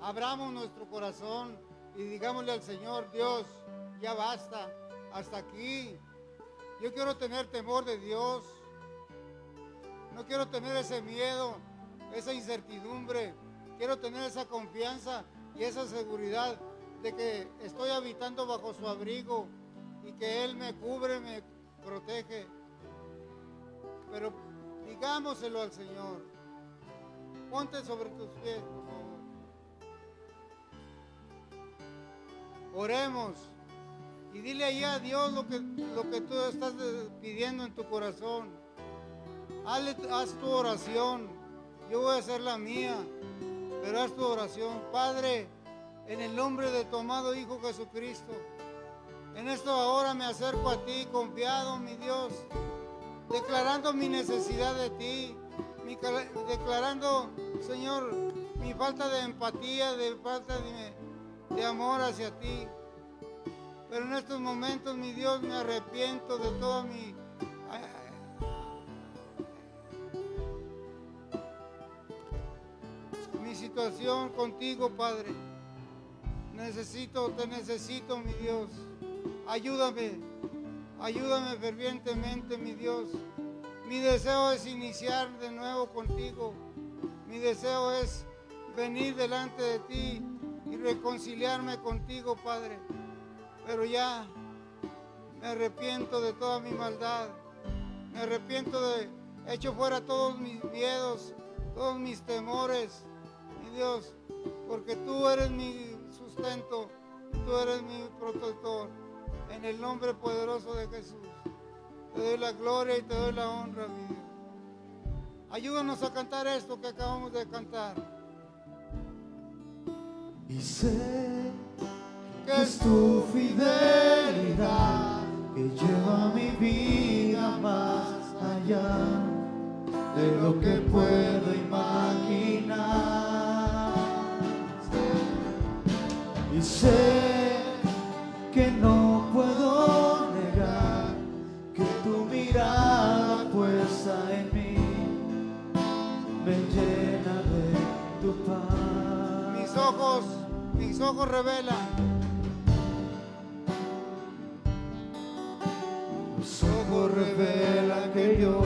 abramos nuestro corazón y digámosle al Señor, Dios, ya basta, hasta aquí. Yo quiero tener temor de Dios. No quiero tener ese miedo, esa incertidumbre. Quiero tener esa confianza y esa seguridad de que estoy habitando bajo su abrigo y que Él me cubre, me protege. Pero digámoselo al Señor. Ponte sobre tus pies, por favor. Oremos y dile ahí a Dios lo que tú estás pidiendo en tu corazón. Haz tu oración. Yo voy a hacer la mía, pero haz tu oración. Padre, en el nombre de tu amado Hijo Jesucristo, en esta hora me acerco a ti confiado, mi Dios, declarando mi necesidad de ti, declarando, Señor, mi falta de empatía, de falta de amor hacia ti. Pero en estos momentos, mi Dios, me arrepiento de toda mi situación contigo, Padre. Te necesito, mi Dios. Ayúdame fervientemente, mi Dios. Mi deseo es iniciar de nuevo contigo. Mi deseo es venir delante de ti y reconciliarme contigo, Padre. Pero ya me arrepiento de toda mi maldad. Me arrepiento de echo fuera todos mis miedos, todos mis temores, mi Dios, porque tú eres mi sustento, tú eres mi protector. En el nombre poderoso de Jesús, te doy la gloria y te doy la honra, mi Dios. Ayúdanos a cantar esto que acabamos de cantar. Y sé que es tu fidelidad que lleva mi vida más allá de lo que puedo imaginar. Y sé que no puedo negar que tu mirada puesta en mí me llena de tu paz. Mis ojos revelan. Mis ojos revelan que yo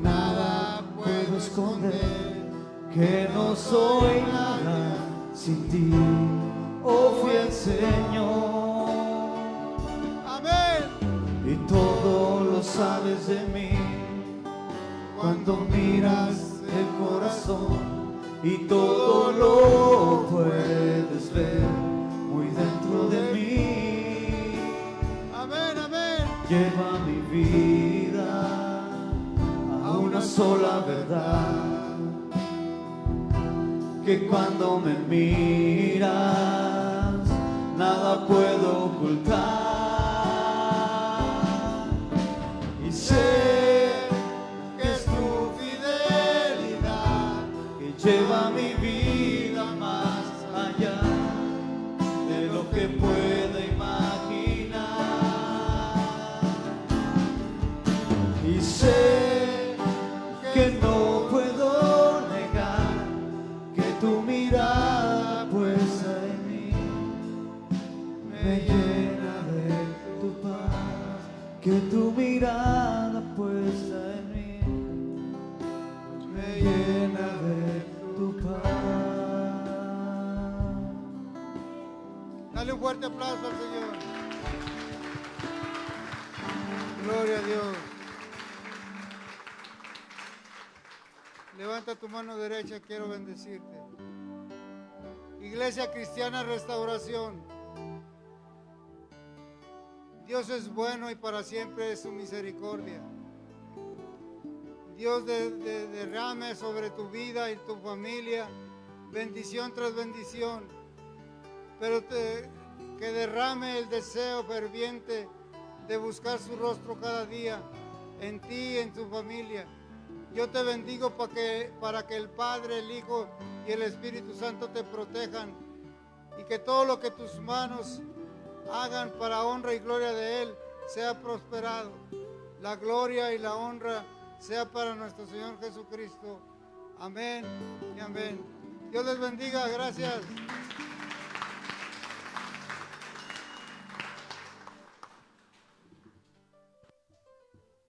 nada puedo esconder, que no soy nada sin ti, oh fiel Señor. Amén. Y todo lo sabes de mí cuando miras el corazón, y todo lo puedes ver muy dentro de mí. Amén, amén. Lleva mi vida a una sola verdad, que cuando me miras nada puedo ocultar. Y sé Que es tu fidelidad que lleva mi vida más allá de lo que puedo imaginar. Y sé que no puedo negar que tu mirada puesta en mí me llena de tu paz, que tu mirada puesta en mí me llena de tu paz. Dale un fuerte aplauso al Señor. Gloria a Dios. Levanta tu mano derecha, quiero bendecirte. Iglesia Cristiana Restauración. Dios es bueno y para siempre es su misericordia. Dios derrame sobre tu vida y tu familia bendición tras bendición, pero que derrame el deseo ferviente de buscar su rostro cada día en ti y en tu familia. Yo te bendigo para que el Padre, el Hijo y el Espíritu Santo te protejan, y que todo lo que tus manos hagan para honra y gloria de Él sea prosperado. La gloria y la honra sea para nuestro Señor Jesucristo. Amén y amén. Dios les bendiga, gracias.